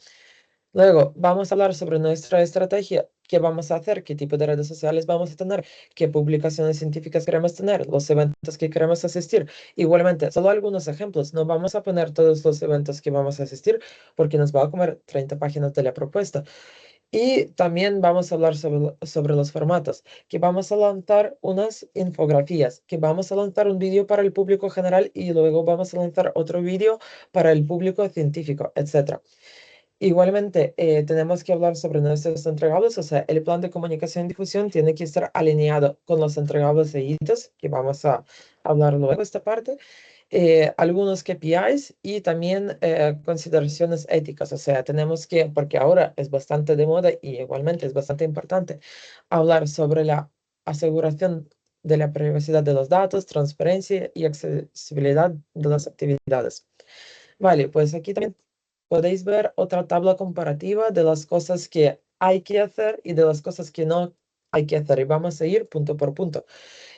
Luego, vamos a hablar sobre nuestra estrategia, qué vamos a hacer, qué tipo de redes sociales vamos a tener, qué publicaciones científicas queremos tener, los eventos que queremos asistir. Igualmente, solo algunos ejemplos, no vamos a poner todos los eventos que vamos a asistir porque nos va a comer 30 páginas de la propuesta. Y también vamos a hablar sobre los formatos, que vamos a lanzar unas infografías, que vamos a lanzar un vídeo para el público general y luego vamos a lanzar otro vídeo para el público científico, etc. Igualmente, tenemos que hablar sobre nuestros entregables, o sea, el plan de comunicación y difusión tiene que estar alineado con los entregables de hitos, que vamos a hablar luego esta parte, algunos KPIs y también consideraciones éticas, o sea, tenemos que, porque ahora es bastante de moda y igualmente es bastante importante hablar sobre la aseguración de la privacidad de los datos, transparencia y accesibilidad de las actividades. Vale, pues aquí también podéis ver otra tabla comparativa de las cosas que hay que hacer y de las cosas que no hay que hacer. Y vamos a ir punto por punto.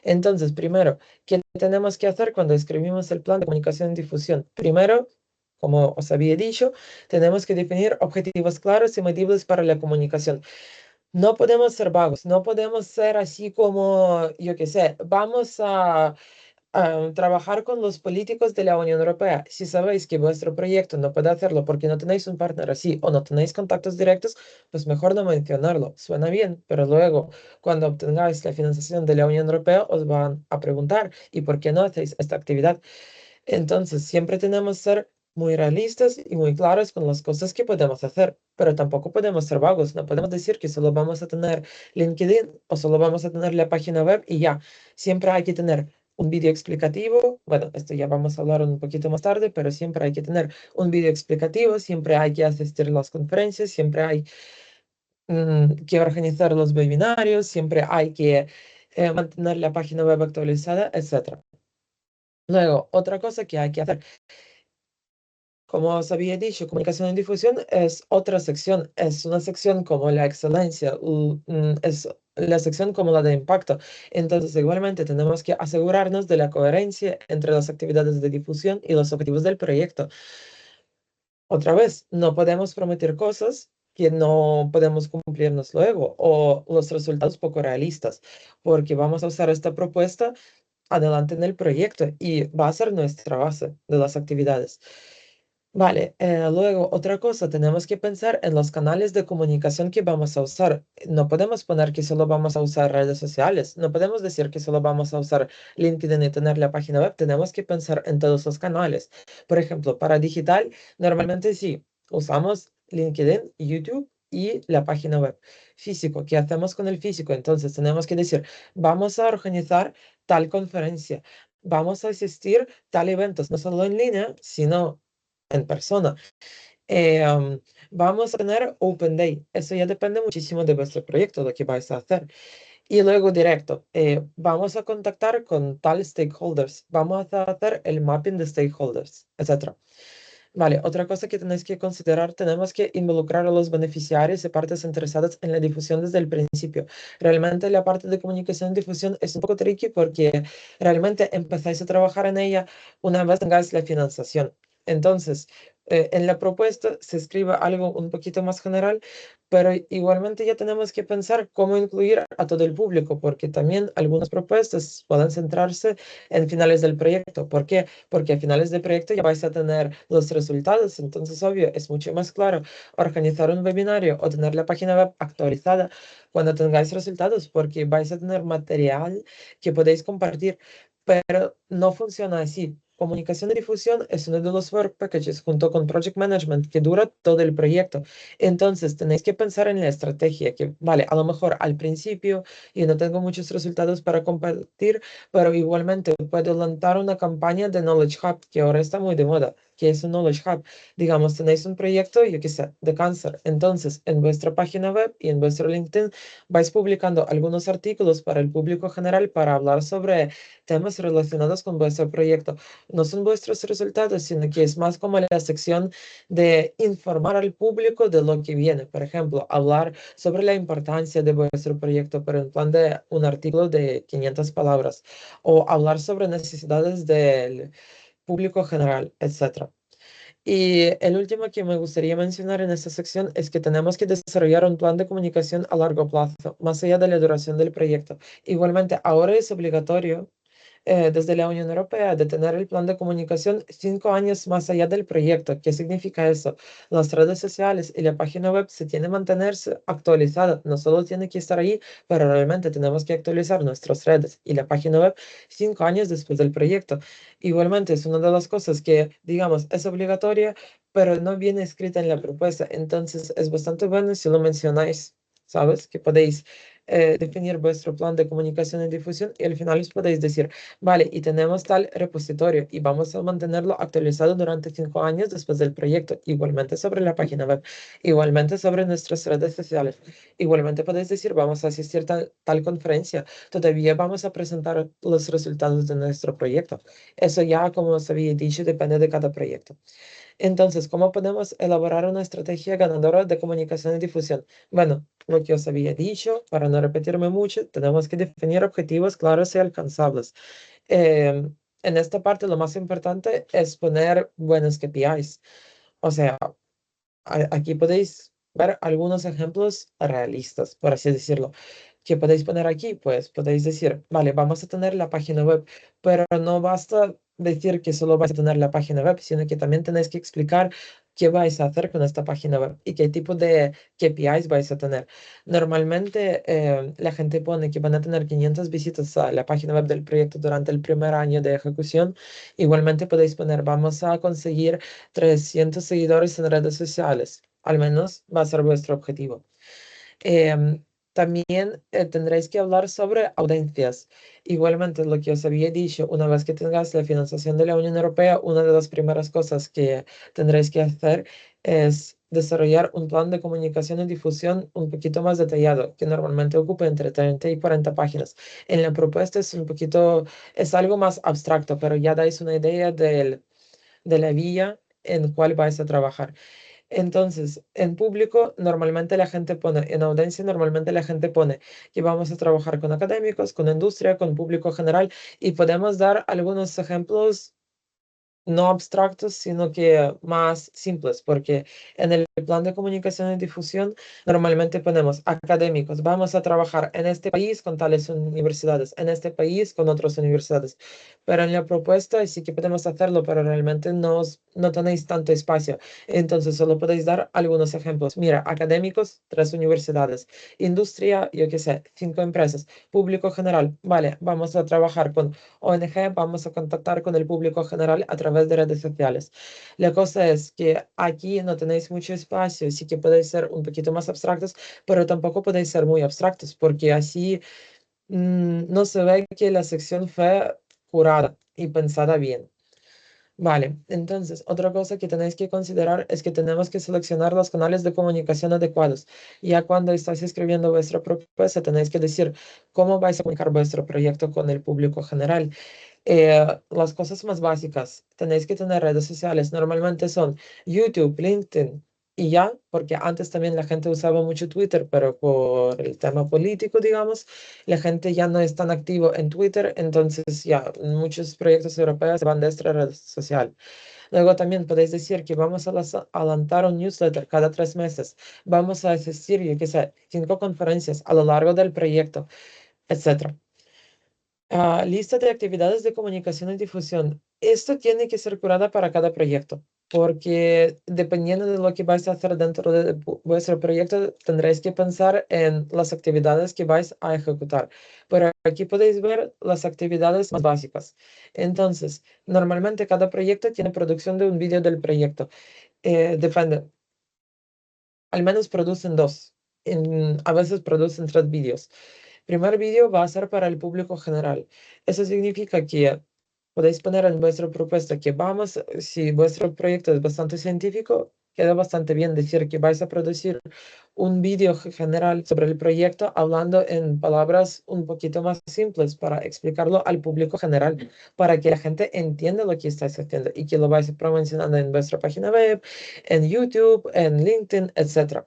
Entonces, primero, ¿qué tenemos que hacer cuando escribimos el plan de comunicación y difusión? Primero, como os había dicho, tenemos que definir objetivos claros y medibles para la comunicación. No podemos ser vagos, no podemos ser así como, yo qué sé, vamos a trabajar con los políticos de la Unión Europea. Si sabéis que vuestro proyecto no puede hacerlo porque no tenéis un partner así o no tenéis contactos directos, pues mejor no mencionarlo. Suena bien, pero luego, cuando obtengáis la financiación de la Unión Europea, os van a preguntar, ¿y por qué no hacéis esta actividad? Entonces, siempre tenemos que ser muy realistas y muy claros con las cosas que podemos hacer, pero tampoco podemos ser vagos. No podemos decir que solo vamos a tener LinkedIn o solo vamos a tener la página web y ya. Siempre hay que tener un vídeo explicativo. Bueno, esto ya vamos a hablar un poquito más tarde, pero siempre hay que tener un vídeo explicativo, siempre hay que asistir a las conferencias, siempre hay que organizar los webinarios, siempre hay que mantener la página web actualizada, etc. Luego, otra cosa que hay que hacer, como os había dicho, comunicación y difusión es otra sección, es una sección como la excelencia, es la sección como la de impacto. Entonces, igualmente tenemos que asegurarnos de la coherencia entre las actividades de difusión y los objetivos del proyecto. Otra vez, no podemos prometer cosas que no podemos cumplirnos luego o los resultados poco realistas, porque vamos a usar esta propuesta adelante en el proyecto y va a ser nuestra base de las actividades. Vale, luego otra cosa, tenemos que pensar en los canales de comunicación que vamos a usar. No podemos poner que solo vamos a usar redes sociales, no podemos decir que solo vamos a usar LinkedIn y tener la página web, tenemos que pensar en todos los canales. Por ejemplo, para digital, normalmente sí, usamos LinkedIn, YouTube y la página web. Físico, ¿qué hacemos con el físico? Entonces tenemos que decir, vamos a organizar tal conferencia, vamos a asistir tal eventos, no solo en línea, sino en persona. Vamos a tener Open Day. Eso ya depende muchísimo de vuestro proyecto, lo que vais a hacer. Y luego directo, vamos a contactar con tal stakeholders, vamos a hacer el mapping de stakeholders, etc. Vale, otra cosa que tenéis que considerar, tenemos que involucrar a los beneficiarios y partes interesadas en la difusión desde el principio. Realmente la parte de comunicación y difusión es un poco tricky porque realmente empezáis a trabajar en ella una vez tengáis la financiación. Entonces, en la propuesta se escribe algo un poquito más general, pero igualmente ya tenemos que pensar cómo incluir a todo el público, porque también algunas propuestas pueden centrarse en finales del proyecto. ¿Por qué? Porque a finales del proyecto ya vais a tener los resultados, entonces obvio, es mucho más claro organizar un webinario o tener la página web actualizada cuando tengáis resultados, porque vais a tener material que podéis compartir, pero no funciona así. Comunicación y difusión es uno de los work packages junto con Project Management que dura todo el proyecto. Entonces tenéis que pensar en la estrategia, que vale, a lo mejor al principio yo no tengo muchos resultados para compartir, pero igualmente puedo lanzar una campaña de Knowledge Hub que ahora está muy de moda, que es un Knowledge Hub. Digamos, tenéis un proyecto, yo qué sé, de cáncer. Entonces, en vuestra página web y en vuestro LinkedIn vais publicando algunos artículos para el público general para hablar sobre temas relacionados con vuestro proyecto. No son vuestros resultados, sino que es más como la sección de informar al público de lo que viene. Por ejemplo, hablar sobre la importancia de vuestro proyecto, pero en plan de un artículo de 500 palabras, o hablar sobre necesidades del público general, etcétera. Y el último que me gustaría mencionar en esta sección es que tenemos que desarrollar un plan de comunicación a largo plazo, más allá de la duración del proyecto. Igualmente, ahora es obligatorio desde la Unión Europea de tener el plan de comunicación 5 años más allá del proyecto. ¿Qué significa eso? Las redes sociales y la página web se tiene que mantenerse actualizada. No solo tiene que estar ahí, pero realmente tenemos que actualizar nuestras redes y la página web 5 años después del proyecto. Igualmente, es una de las cosas que, digamos, es obligatoria, pero no viene escrita en la propuesta. Entonces, es bastante bueno si lo mencionáis, ¿sabes? Que podéis definir vuestro plan de comunicación y difusión y al final os podéis decir, vale, y tenemos tal repositorio y vamos a mantenerlo actualizado durante 5 años después del proyecto, igualmente sobre la página web, igualmente sobre nuestras redes sociales, igualmente podéis decir, vamos a asistir a tal conferencia, todavía vamos a presentar los resultados de nuestro proyecto. Eso ya, como os había dicho, depende de cada proyecto. Entonces, ¿cómo podemos elaborar una estrategia ganadora de comunicación y difusión? Bueno, lo que os había dicho, para no repetirme mucho, tenemos que definir objetivos claros y alcanzables. En esta parte, lo más importante es poner buenos KPIs. O sea, aquí podéis ver algunos ejemplos realistas, por así decirlo. ¿Qué podéis poner aquí? Pues podéis decir, vale, vamos a tener la página web, pero no basta decir que solo vais a tener la página web, sino que también tenéis que explicar qué vais a hacer con esta página web y qué tipo de KPIs vais a tener. Normalmente la gente pone que van a tener 500 visitas a la página web del proyecto durante el primer año de ejecución. Igualmente podéis poner, vamos a conseguir 300 seguidores en redes sociales. Al menos va a ser vuestro objetivo. Em, También tendréis que hablar sobre audiencias. Igualmente, lo que os había dicho, una vez que tengáis la financiación de la Unión Europea, una de las primeras cosas que tendréis que hacer es desarrollar un plan de comunicación y difusión un poquito más detallado, que normalmente ocupa entre 30 y 40 páginas. En la propuesta es un poquito, es algo más abstracto, pero ya dais una idea de la vía en cuál vais a trabajar. Entonces, en público, normalmente la gente pone, en audiencia, normalmente la gente pone que vamos a trabajar con académicos, con industria, con público general y podemos dar algunos ejemplos no abstractos, sino que más simples, porque en el plan de comunicación y difusión normalmente ponemos académicos, vamos a trabajar en este país con tales universidades, en este país con otras universidades, pero en la propuesta sí que podemos hacerlo, pero realmente no tenéis tanto espacio, entonces solo podéis dar algunos ejemplos. Mira, académicos, 3 universidades, industria, yo qué sé, 5 empresas, público general, vale, vamos a trabajar con ONG, vamos a contactar con el público general a través de redes sociales. La cosa es que aquí no tenéis mucho espacio, sí que podéis ser un poquito más abstractos, pero tampoco podéis ser muy abstractos, porque así no se ve que la sección fue curada y pensada bien. Vale, entonces otra cosa que tenéis que considerar es que tenemos que seleccionar los canales de comunicación adecuados. Ya cuando estáis escribiendo vuestra propuesta, tenéis que decir cómo vais a comunicar vuestro proyecto con el público general. Las cosas más básicas, tenéis que tener redes sociales, normalmente son YouTube, LinkedIn y ya, porque antes también la gente usaba mucho Twitter, pero por el tema político, digamos, la gente ya no es tan activo en Twitter, entonces ya muchos proyectos europeos se van de esta red social. Luego también podéis decir que vamos a lanzar un newsletter cada 3 meses, vamos a asistir, yo qué sé, 5 conferencias a lo largo del proyecto, etcétera. Lista de actividades de comunicación y difusión. Esto tiene que ser curada para cada proyecto, porque dependiendo de lo que vais a hacer dentro de vuestro proyecto, tendréis que pensar en las actividades que vais a ejecutar. Pero aquí podéis ver las actividades más básicas. Entonces, normalmente cada proyecto tiene producción de un vídeo del proyecto. Depende, al menos producen dos. A veces producen 3 vídeos. Primer vídeo va a ser para el público general. Eso significa que podéis poner en vuestra propuesta que vamos, si vuestro proyecto es bastante científico, queda bastante bien decir que vais a producir un vídeo general sobre el proyecto hablando en palabras un poquito más simples para explicarlo al público general, para que la gente entienda lo que estáis haciendo y que lo vais promocionando en vuestra página web, en YouTube, en LinkedIn, etc.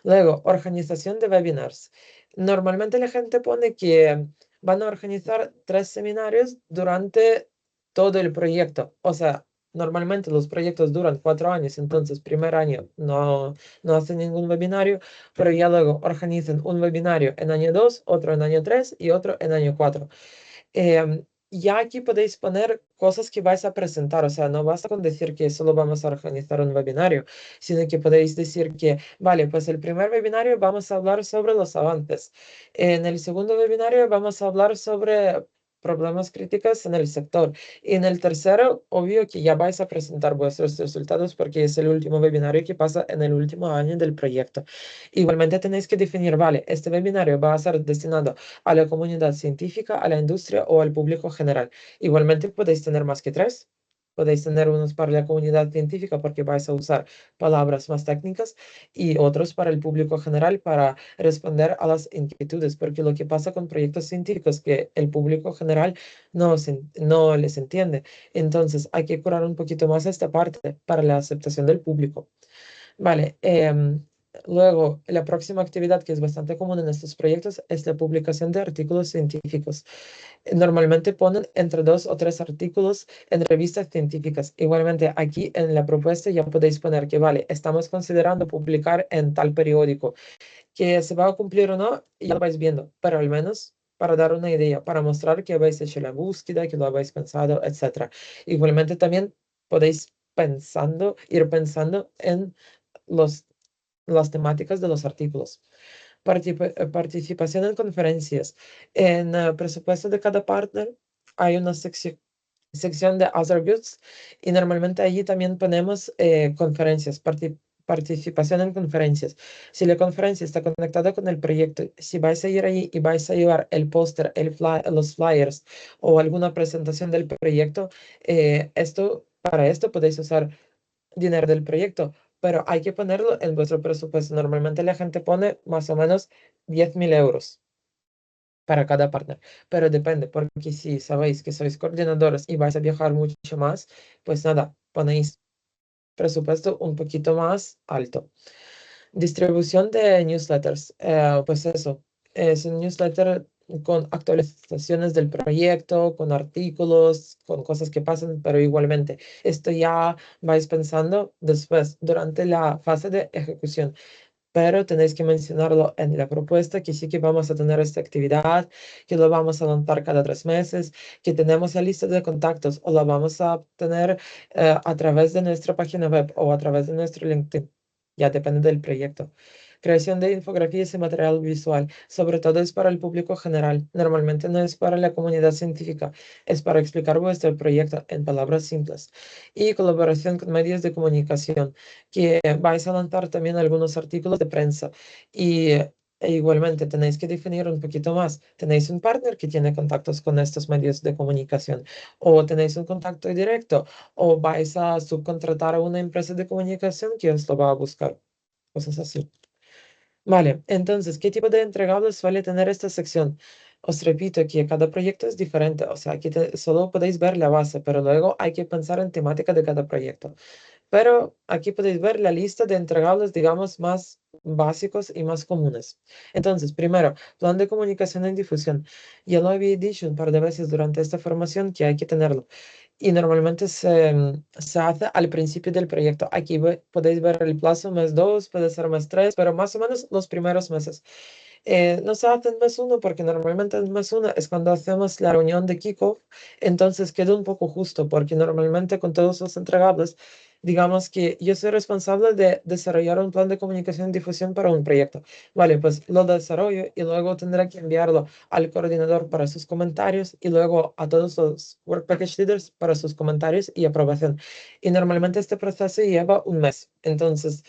Luego, organización de webinars. Normalmente la gente pone que van a organizar 3 seminarios durante todo el proyecto. O sea, normalmente los proyectos duran 4 años, entonces primer año no hacen ningún webinario, pero ya luego organizan un webinario en año 2, otro en año 3 y otro en año 4. Ya aquí podéis poner cosas que vais a presentar, o sea, no basta con decir que solo vamos a organizar un webinario, sino que podéis decir que, vale, pues el primer webinario vamos a hablar sobre los avances. En el segundo webinario vamos a hablar sobre problemas críticos en el sector. Y en el tercero, obvio que ya vais a presentar vuestros resultados porque es el último webinario que pasa en el último año del proyecto. Igualmente tenéis que definir, vale, este webinario va a ser destinado a la comunidad científica, a la industria o al público general. Igualmente podéis tener más que tres. Podéis tener unos para la comunidad científica porque vais a usar palabras más técnicas y otros para el público general para responder a las inquietudes, porque lo que pasa con proyectos científicos es que el público general no les entiende. Entonces hay que curar un poquito más esta parte para la aceptación del público. Vale, luego la próxima actividad que es bastante común en estos proyectos es la publicación de artículos científicos. Normalmente ponen entre 2 o 3 artículos en revistas científicas. Igualmente aquí en la propuesta ya podéis poner que, vale, estamos considerando publicar en tal periódico, que se va a cumplir o no, ya lo vais viendo, pero al menos para dar una idea, para mostrar que habéis hecho la búsqueda, que lo habéis pensado, etc. Igualmente también podéis ir pensando en los, las temáticas de los artículos. Participación en conferencias. En el presupuesto de cada partner hay una sección de Other Goods y normalmente allí también ponemos conferencias, participación en conferencias. Si la conferencia está conectada con el proyecto, si vais a ir allí y vais a llevar el póster, los flyers o alguna presentación del proyecto, para esto podéis usar dinero del proyecto, pero hay que ponerlo en vuestro presupuesto. Normalmente la gente pone más o menos 10.000 euros para cada partner, pero depende, porque si sabéis que sois coordinadores y vais a viajar mucho más, pues nada, ponéis presupuesto un poquito más alto. Distribución de newsletters. Pues eso, es un newsletter con actualizaciones del proyecto, con artículos, con cosas que pasan, pero igualmente, esto ya vais pensando después, durante la fase de ejecución. Pero tenéis que mencionarlo en la propuesta, que sí que vamos a tener esta actividad, que lo vamos a lanzar cada 3 meses, que tenemos la lista de contactos o la vamos a tener a través de nuestra página web o a través de nuestro LinkedIn. Ya depende del proyecto. Creación de infografías y material visual, sobre todo es para el público general. Normalmente no es para la comunidad científica, es para explicar vuestro proyecto en palabras simples. Y colaboración con medios de comunicación, que vais a lanzar también algunos artículos de prensa y igualmente tenéis que definir un poquito más. Tenéis un partner que tiene contactos con estos medios de comunicación o tenéis un contacto directo o vais a subcontratar a una empresa de comunicación que os lo va a buscar. Cosas así. Vale, entonces, ¿qué tipo de entregables suele tener esta sección? Os repito que cada proyecto es diferente, o sea, aquí solo podéis ver la base, pero luego hay que pensar en temática de cada proyecto. Pero aquí podéis ver la lista de entregables, digamos, más básicos y más comunes. Entonces, primero, plan de comunicación y difusión. Ya lo había dicho un par de veces durante esta formación que hay que tenerlo. Y normalmente se hace al principio del proyecto. Aquí podéis ver el plazo mes 2, puede ser mes 3, pero más o menos los primeros meses. No se hace en mes 1 porque normalmente en mes 1 es cuando hacemos la reunión de kickoff, entonces queda un poco justo porque normalmente con todos los entregables, digamos que yo soy responsable de desarrollar un plan de comunicación y difusión para un proyecto. Vale, pues lo desarrollo y luego tendré que enviarlo al coordinador para sus comentarios y luego a todos los Work Package Leaders para sus comentarios y aprobación. Y normalmente este proceso lleva un mes. Entonces,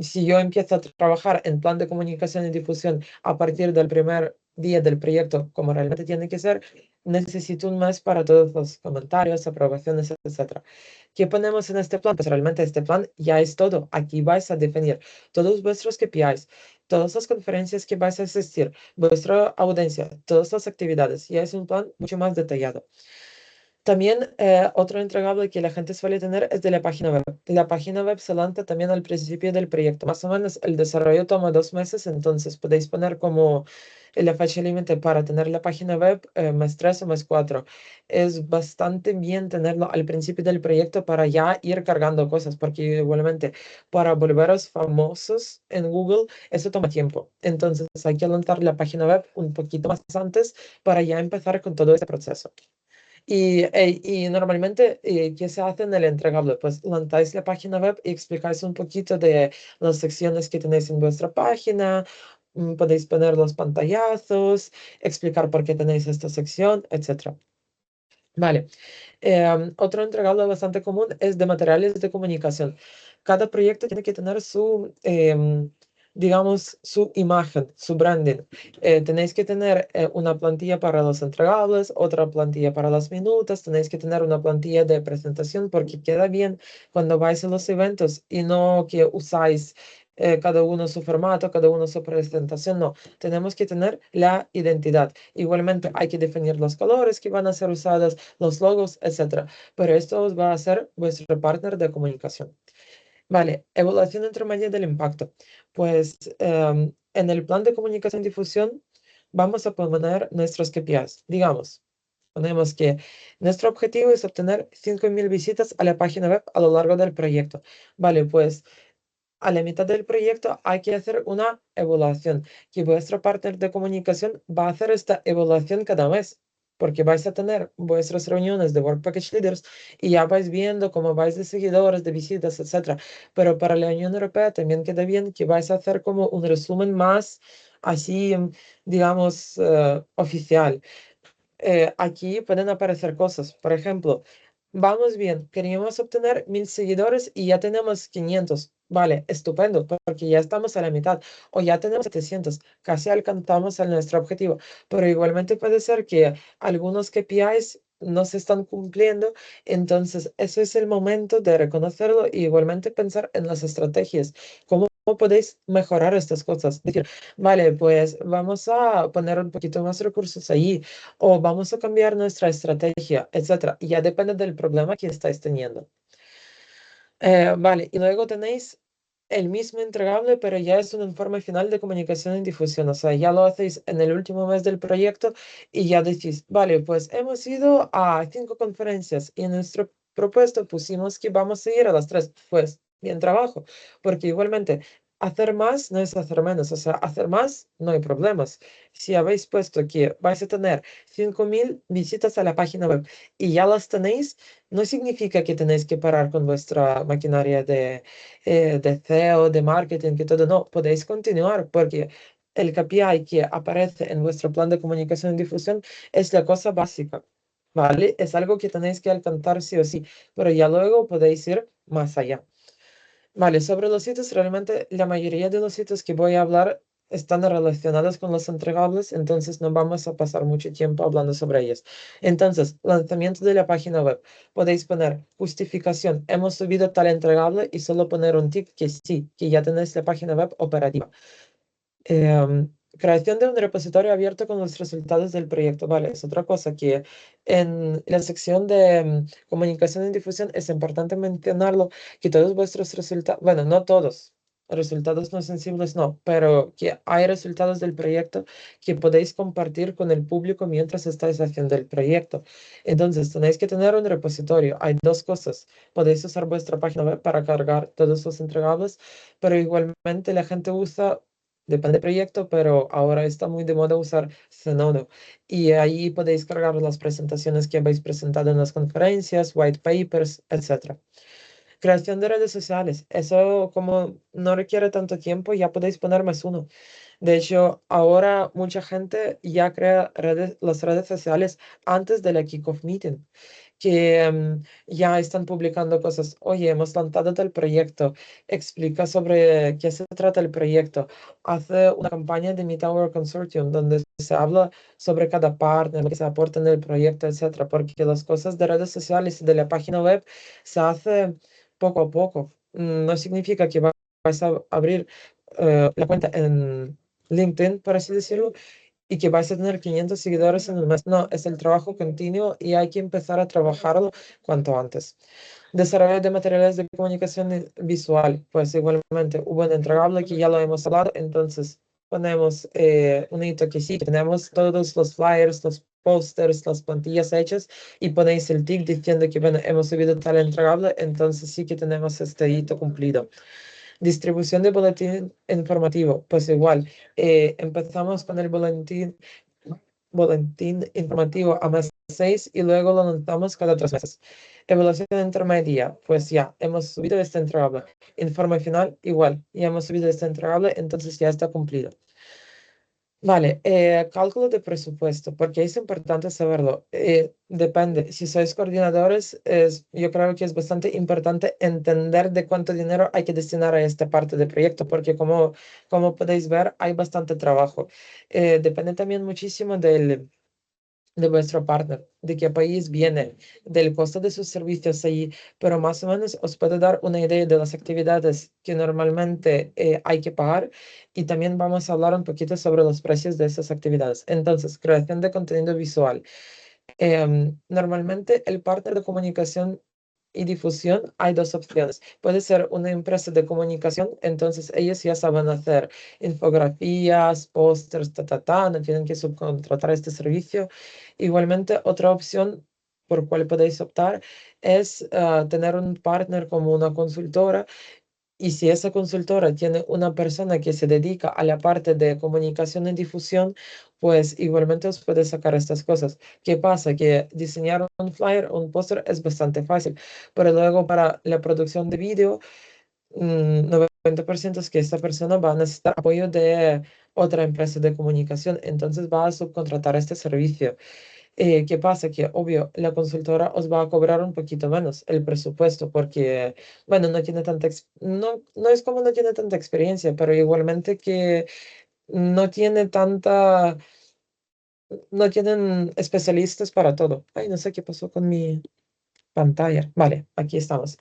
si yo empiezo a trabajar en plan de comunicación y difusión a partir del primer día del proyecto, como realmente tiene que ser, necesito un mes para todos los comentarios, aprobaciones, etcétera. ¿Qué ponemos en este plan? Pues realmente este plan ya es todo. Aquí vais a definir todos vuestros KPIs, todas las conferencias que vais a asistir, vuestra audiencia, todas las actividades. Ya es un plan mucho más detallado. También otro entregable que la gente suele tener es de la página web. La página web se lanza también al principio del proyecto. Más o menos el desarrollo toma 2 meses, entonces podéis poner como la fecha límite para tener la página web más 3 o más 4. Es bastante bien tenerlo al principio del proyecto para ya ir cargando cosas, porque igualmente para volveros famosos en Google eso toma tiempo. Entonces hay que lanzar la página web un poquito más antes para ya empezar con todo este proceso. Y normalmente, ¿qué se hace en el entregable? Pues lanzáis la página web y explicáis un poquito de las secciones que tenéis en vuestra página, podéis poner los pantallazos, explicar por qué tenéis esta sección, etcétera. Vale. Otro entregable bastante común es de materiales de comunicación. Cada proyecto tiene que tener su, digamos, su imagen, su branding. Tenéis que tener una plantilla para los entregables, otra plantilla para las minutas, tenéis que tener una plantilla de presentación porque queda bien cuando vais a los eventos y no que usáis cada uno su formato, cada uno su presentación, no. Tenemos que tener la identidad. Igualmente hay que definir los colores que van a ser usados, los logos, etcétera. Pero esto os va a ser vuestro partner de comunicación. Vale, evaluación intermedia del impacto. Pues en el plan de comunicación y difusión vamos a poner nuestros KPIs. Digamos, ponemos que nuestro objetivo es obtener 5.000 visitas a la página web a lo largo del proyecto. Vale, pues a la mitad del proyecto hay que hacer una evaluación, que vuestro partner de comunicación va a hacer esta evaluación cada mes, porque vais a tener vuestras reuniones de Work Package Leaders y ya vais viendo cómo vais de seguidores, de visitas, etcétera. Pero para la Unión Europea también queda bien que vais a hacer como un resumen más así, digamos, oficial. Aquí pueden aparecer cosas. Por ejemplo, vamos bien, queríamos obtener 1.000 seguidores y ya tenemos 500. Vale, estupendo, porque ya estamos a la mitad. O ya tenemos 700, casi alcanzamos a nuestro objetivo. Pero igualmente puede ser que algunos KPIs no se están cumpliendo. Entonces, eso es el momento de reconocerlo y igualmente pensar en las estrategias. ¿Cómo podéis mejorar estas cosas? Decir, vale, pues vamos a poner un poquito más recursos ahí o vamos a cambiar nuestra estrategia, etcétera. Y ya depende del problema que estáis teniendo. Vale, y luego tenéis el mismo entregable, pero ya es un informe final de comunicación y difusión. O sea, ya lo hacéis en el último mes del proyecto y ya decís, vale, pues hemos ido a 5 conferencias y en nuestro propuesto pusimos que vamos a ir a las 3. Pues bien trabajo, porque igualmente hacer más no es hacer menos. O sea, hacer más no hay problemas. Si habéis puesto que vais a tener 5.000 visitas a la página web y ya las tenéis, no significa que tenéis que parar con vuestra maquinaria de SEO, de marketing, que todo. No, podéis continuar porque el KPI que aparece en vuestro plan de comunicación y difusión es la cosa básica, ¿vale? Es algo que tenéis que alcanzar sí o sí, pero ya luego podéis ir más allá. Vale, sobre los sitios, realmente la mayoría de los sitios que voy a hablar están relacionados con los entregables, entonces no vamos a pasar mucho tiempo hablando sobre ellos. Entonces, lanzamiento de la página web. Podéis poner justificación. Hemos subido tal entregable y solo poner un tick que sí, que ya tenéis la página web operativa. Creación de un repositorio abierto con los resultados del proyecto. Vale, es otra cosa que en la sección de comunicación y difusión es importante mencionarlo, que todos vuestros resultados, bueno, no todos, resultados no sensibles, no, pero que hay resultados del proyecto que podéis compartir con el público mientras estáis haciendo el proyecto. Entonces, tenéis que tener un repositorio. Hay dos cosas. Podéis usar vuestra página web para cargar todos los entregables, pero igualmente la gente usa. Depende del proyecto, pero ahora está muy de moda usar Zenodo. Y ahí podéis cargar las presentaciones que habéis presentado en las conferencias, white papers, etcétera. Creación de redes sociales. Eso como no requiere tanto tiempo, ya podéis poner más uno. De hecho, ahora mucha gente ya crea las redes sociales antes de la kickoff meeting. que ya están publicando cosas. Oye, hemos lanzado tal proyecto, explica sobre qué se trata el proyecto, hace una campaña de Mi Tower Consortium donde se habla sobre cada partner, lo que se aporta en el proyecto, etcétera, porque las cosas de redes sociales y de la página web se hace poco a poco. No significa que vas a abrir la cuenta en LinkedIn, por así decirlo, y que vais a tener 500 seguidores en el mes. No, es el trabajo continuo y hay que empezar a trabajarlo cuanto antes. Desarrollo de materiales de comunicación visual, pues igualmente hubo un entregable que ya lo hemos hablado, entonces ponemos un hito que sí, que tenemos todos los flyers, los pósters, las plantillas hechas y ponéis el tick diciendo que bueno, hemos subido tal entregable, entonces sí que tenemos este hito cumplido. Distribución de boletín informativo, pues igual, empezamos con el boletín informativo a mes 6 y luego lo lanzamos cada 3 meses. Evaluación intermedia, pues ya hemos subido este entregable. Informe final, igual, ya hemos subido este entregable, entonces ya está cumplido. Vale, cálculo de presupuesto, porque es importante saberlo. Depende, si sois coordinadores, yo creo que es bastante importante entender de cuánto dinero hay que destinar a esta parte del proyecto, porque como podéis ver, hay bastante trabajo. Depende también muchísimo de vuestro partner, de qué país viene, del costo de sus servicios allí, pero más o menos os puedo dar una idea de las actividades que normalmente hay que pagar y también vamos a hablar un poquito sobre los precios de esas actividades. Entonces, creación de contenido visual. Normalmente el partner de comunicación y difusión hay dos opciones. Puede ser una empresa de comunicación, entonces ellos ya saben hacer infografías, pósters, no tienen que subcontratar este servicio. Igualmente, otra opción por cual podéis optar es tener un partner como una consultora y si esa consultora tiene una persona que se dedica a la parte de comunicación y difusión, pues igualmente os puede sacar estas cosas. ¿Qué pasa? Que diseñar un flyer o un póster es bastante fácil, pero luego para la producción de vídeo, 90% es que esta persona va a necesitar apoyo de otra empresa de comunicación, entonces va a subcontratar este servicio. ¿Qué pasa? Que obvio, la consultora os va a cobrar un poquito menos el presupuesto porque, bueno, no tiene no es como no tiene tanta experiencia, pero igualmente que no tiene no tienen especialistas para todo. Ay, no sé qué pasó con mi pantalla. Vale, aquí estamos.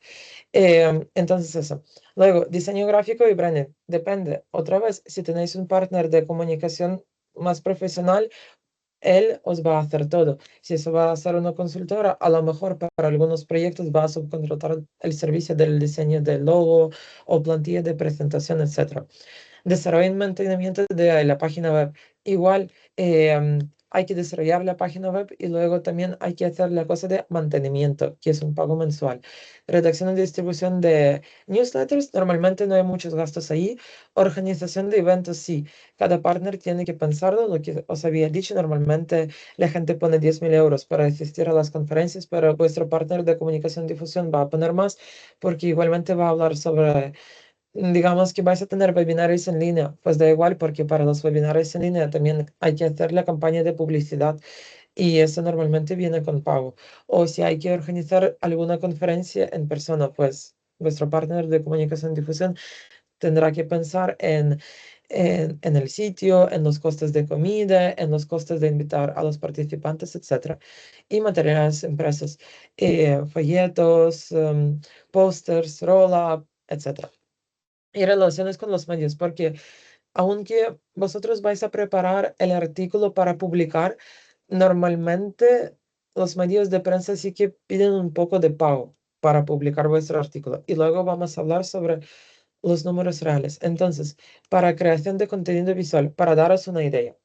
Entonces eso. Luego, diseño gráfico y branding. Depende. Otra vez, si tenéis un partner de comunicación más profesional, él os va a hacer todo. Si eso va a ser una consultora, a lo mejor para algunos proyectos va a subcontratar el servicio del diseño del logo o plantilla de presentación, etcétera. Desarrollo y mantenimiento de la página web. Igual, hay que desarrollar la página web y luego también hay que hacer la cosa de mantenimiento, que es un pago mensual. Redacción y distribución de newsletters, normalmente no hay muchos gastos ahí. Organización de eventos, sí. Cada partner tiene que pensarlo, lo que os había dicho. Normalmente la gente pone 10.000 euros para asistir a las conferencias, pero vuestro partner de comunicación y difusión va a poner más porque igualmente va a hablar sobre digamos que vais a tener webinarios en línea, pues da igual porque para los webinarios en línea también hay que hacer la campaña de publicidad y eso normalmente viene con pago. O si hay que organizar alguna conferencia en persona, pues vuestro partner de comunicación y difusión tendrá que pensar en el sitio, en los costes de comida, en los costes de invitar a los participantes, etcétera. Y materiales impresos, folletos, pósters, roll-up, etcétera y relaciones con los medios, porque aunque vosotros vais a preparar el artículo para publicar, normalmente los medios de prensa sí que piden un poco de pago para publicar vuestro artículo. Y luego vamos a hablar sobre los números reales. Entonces, para creación de contenido visual, para daros una idea.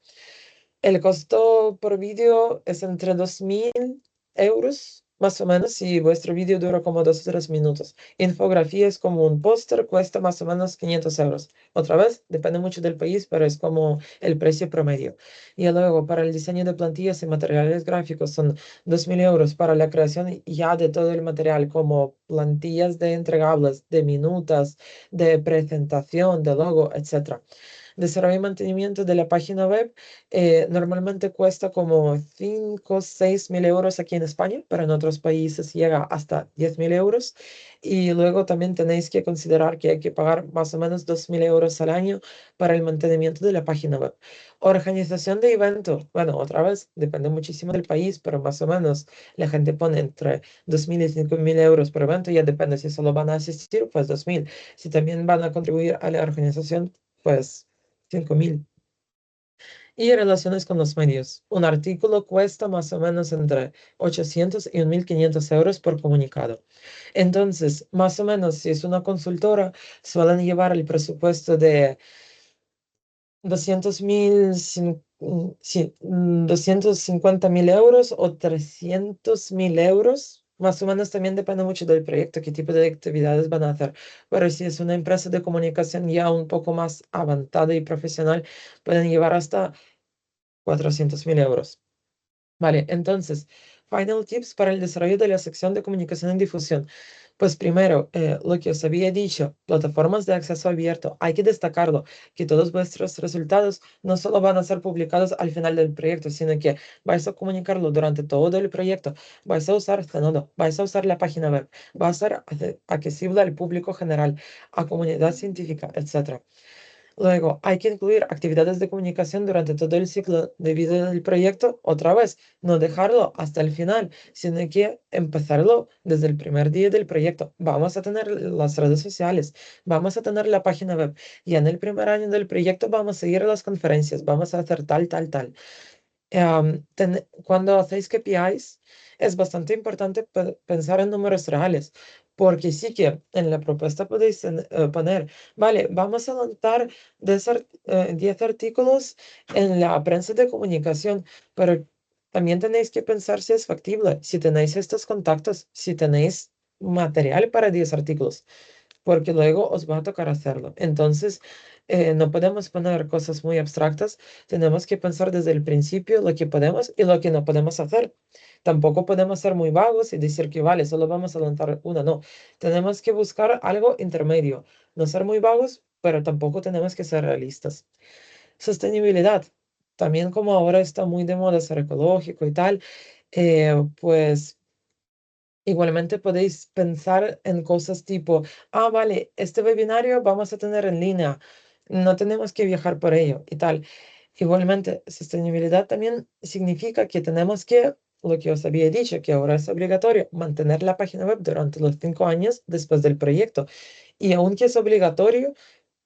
El costo por vídeo es entre 2.000 euros, más o menos, si vuestro vídeo dura como 2 o 3 minutos. Infografía es como un póster, cuesta más o menos 500 euros. Otra vez, depende mucho del país, pero es como el precio promedio. Y luego, para el diseño de plantillas y materiales gráficos son 2.000 euros para la creación ya de todo el material, como plantillas de entregables, de minutas, de presentación, de logo, etc. desarrollo y mantenimiento de la página web normalmente cuesta como 5 o 6 mil euros aquí en España, pero en otros países llega hasta 10.000 euros. Y luego también tenéis que considerar que hay que pagar más o menos 2.000 euros al año para el mantenimiento de la página web. Organización de evento, bueno, otra vez, depende muchísimo del país, pero más o menos la gente pone entre 2.000 y 5.000 euros por evento, ya depende si solo van a asistir, pues 2.000. Si también van a contribuir a la organización, pues 5.000. Y relaciones con los medios. Un artículo cuesta más o menos entre 800 y 1.500 euros por comunicado. Entonces, más o menos, si es una consultora, suelen llevar el presupuesto de 200.000, sí, 250.000 euros o 300.000 euros. Más o menos también depende mucho del proyecto, qué tipo de actividades van a hacer. Pero si es una empresa de comunicación ya un poco más avanzada y profesional, pueden llevar hasta 400.000 euros. Vale, entonces, final tips para el desarrollo de la sección de comunicación y difusión. Pues primero, lo que os había dicho, plataformas de acceso abierto. Hay que destacarlo, que todos vuestros resultados no solo van a ser publicados al final del proyecto, sino que vais a comunicarlo durante todo el proyecto. Vais a usar Zenodo, vais a usar la página web, va a ser accesible al público general, a comunidad científica, etc. Luego, hay que incluir actividades de comunicación durante todo el ciclo de vida del proyecto. Otra vez, no dejarlo hasta el final, sino que empezarlo desde el primer día del proyecto. Vamos a tener las redes sociales, vamos a tener la página web. Y en el primer año del proyecto vamos a ir a las conferencias, vamos a hacer tal, tal, tal. Cuando hacéis KPIs, es bastante importante pensar en números reales, porque sí que en la propuesta podéis poner, vale, vamos a lanzar 10 artículos en la prensa de comunicación, pero también tenéis que pensar si es factible, si tenéis estos contactos, si tenéis material para 10 artículos, porque luego os va a tocar hacerlo. Entonces, no podemos poner cosas muy abstractas, tenemos que pensar desde el principio lo que podemos y lo que no podemos hacer. Tampoco podemos ser muy vagos y decir que vale, solo vamos a lanzar una, no. Tenemos que buscar algo intermedio, no ser muy vagos, pero tampoco tenemos que ser realistas. Sostenibilidad. También como ahora está muy de moda ser ecológico y tal, pues igualmente podéis pensar en cosas tipo, vale, este webinario vamos a tener en línea, no tenemos que viajar por ello y tal. Igualmente, sostenibilidad también significa que tenemos que, lo que os había dicho, que ahora es obligatorio, mantener la página web durante los 5 años después del proyecto. Y aunque es obligatorio,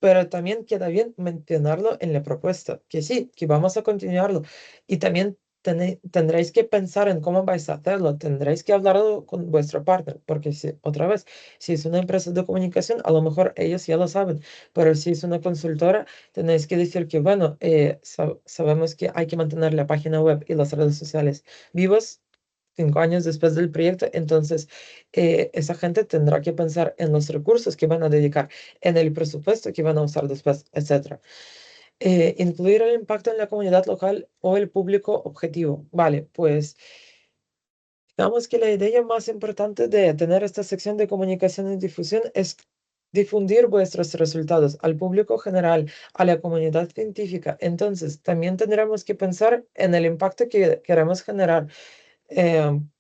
pero también queda bien mencionarlo en la propuesta, que sí, que vamos a continuarlo. Y también tendréis que pensar en cómo vais a hacerlo, tendréis que hablarlo con vuestro partner, porque si, otra vez, si es una empresa de comunicación, a lo mejor ellos ya lo saben, pero si es una consultora, tenéis que decir que, bueno, sabemos que hay que mantener la página web y las redes sociales vivos 5 años después del proyecto, entonces esa gente tendrá que pensar en los recursos que van a dedicar, en el presupuesto que van a usar después, etcétera. Incluir el impacto en la comunidad local o el público objetivo. Vale, pues digamos que la idea más importante de tener esta sección de comunicación y difusión es difundir vuestros resultados al público general, a la comunidad científica. Entonces, también tendremos que pensar en el impacto que queremos generar.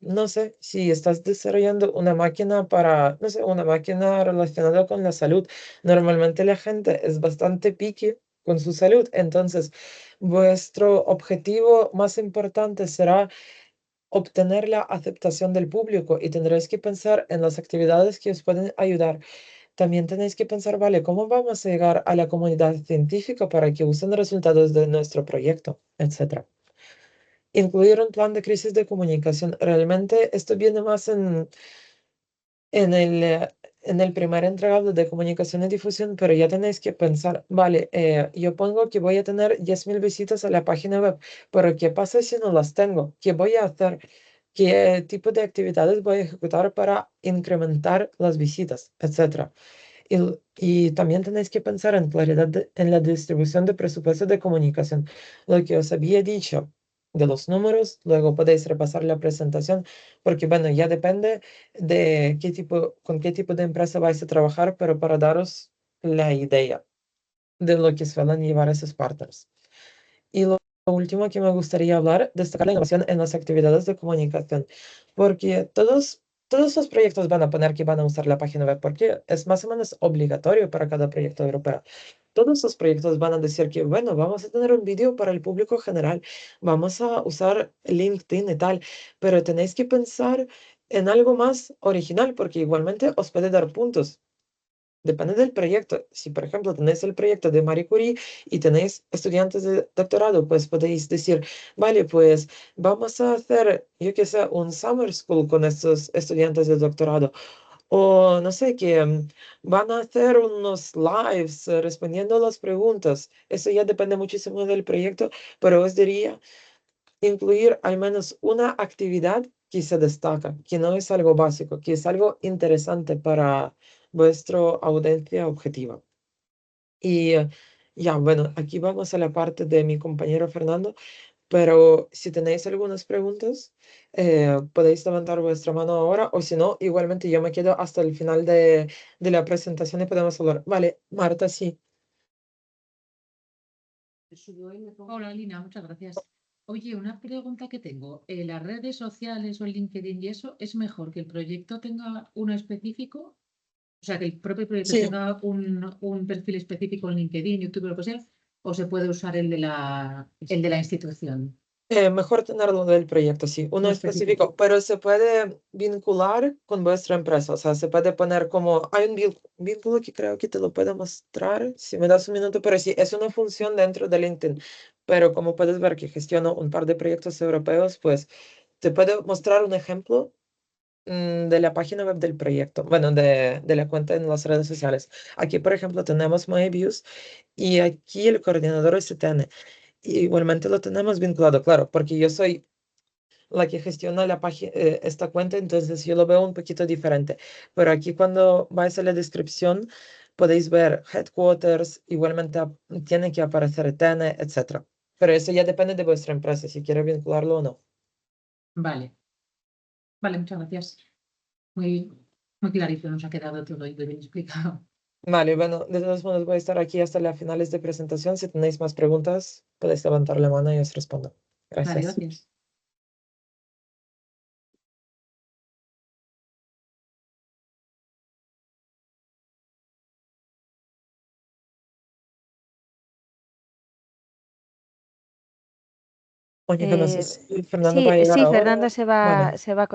No sé, si estás desarrollando una máquina para, no sé, una máquina relacionada con la salud, normalmente la gente es bastante picky con su salud, entonces vuestro objetivo más importante será obtener la aceptación del público y tendréis que pensar en las actividades que os pueden ayudar. También tenéis que pensar, vale, ¿cómo vamos a llegar a la comunidad científica para que usen resultados de nuestro proyecto, etcétera? Incluir un plan de crisis de comunicación. Realmente esto viene más en el primer entregado de comunicación y difusión, pero ya tenéis que pensar, vale, yo pongo que voy a tener 10.000 visitas a la página web, pero ¿qué pasa si no las tengo? ¿Qué voy a hacer? ¿Qué tipo de actividades voy a ejecutar para incrementar las visitas, etcétera? Y también tenéis que pensar en claridad en la distribución de presupuesto de comunicación. Lo que os había dicho de los números, luego podéis repasar la presentación, porque bueno, ya depende de qué tipo, con qué tipo de empresa vais a trabajar, pero para daros la idea. de lo que suelen llevar esos partners. Y lo último que me gustaría hablar, destacar la innovación en las actividades de comunicación, porque todos los proyectos van a poner que van a usar la página web, porque es más o menos obligatorio para cada proyecto europeo. Todos los proyectos van a decir que, bueno, vamos a tener un vídeo para el público general, vamos a usar LinkedIn y tal, pero tenéis que pensar en algo más original, porque igualmente os puede dar puntos. Depende del proyecto. Si, por ejemplo, tenéis el proyecto de Marie Curie y tenéis estudiantes de doctorado, pues podéis decir, vale, pues vamos a hacer, yo qué sé, un summer school con estos estudiantes de doctorado. O no sé, que van a hacer unos lives respondiendo a las preguntas. Eso ya depende muchísimo del proyecto, pero os diría incluir al menos una actividad que se destaca, que no es algo básico, que es algo interesante para vuestra audiencia objetiva. Y ya, bueno, aquí vamos a la parte de mi compañero Fernando, pero si tenéis algunas preguntas, podéis levantar vuestra mano ahora, o si no, igualmente yo me quedo hasta el final de la presentación y podemos hablar. Vale, Marta, sí. Hola, Lina, muchas gracias. Oye, una pregunta que tengo. ¿Las redes sociales o el LinkedIn y eso es mejor que el proyecto tenga uno específico? O sea, que el propio proyecto Sí. tenga un perfil específico en LinkedIn, YouTube, lo que sea, o se puede usar el de la institución. Mejor tenerlo del proyecto, sí, uno Uno específico. específico, pero se puede vincular con vuestra empresa, o sea, se puede poner como, hay un vínculo que creo que te lo puedo mostrar, si me das un minuto, pero sí, es una función dentro de LinkedIn, pero como puedes ver que gestiono un par de proyectos europeos, pues te puedo mostrar un ejemplo de la página web del proyecto, bueno, de la cuenta en las redes sociales. Aquí, por ejemplo, tenemos MyViews y aquí el coordinador es STN. Igualmente lo tenemos vinculado, claro, porque yo soy la que gestiona la página, esta cuenta, entonces yo lo veo un poquito diferente. Pero aquí cuando vais a la descripción podéis ver headquarters, igualmente tiene que aparecer TN, etcétera. Pero eso ya depende de vuestra empresa, si quiere vincularlo o no. Vale, vale, muchas gracias. Muy, muy clarito nos ha quedado todo y muy bien explicado. Vale, bueno, de todos modos voy a estar aquí hasta las finales de presentación. Si tenéis más preguntas, podéis levantar la mano y os respondo. Vale, Gracias. gracias. Oye, que no sé si Fernando va a Sí, llegar sí, ahora. Fernando se va, Vale. se va a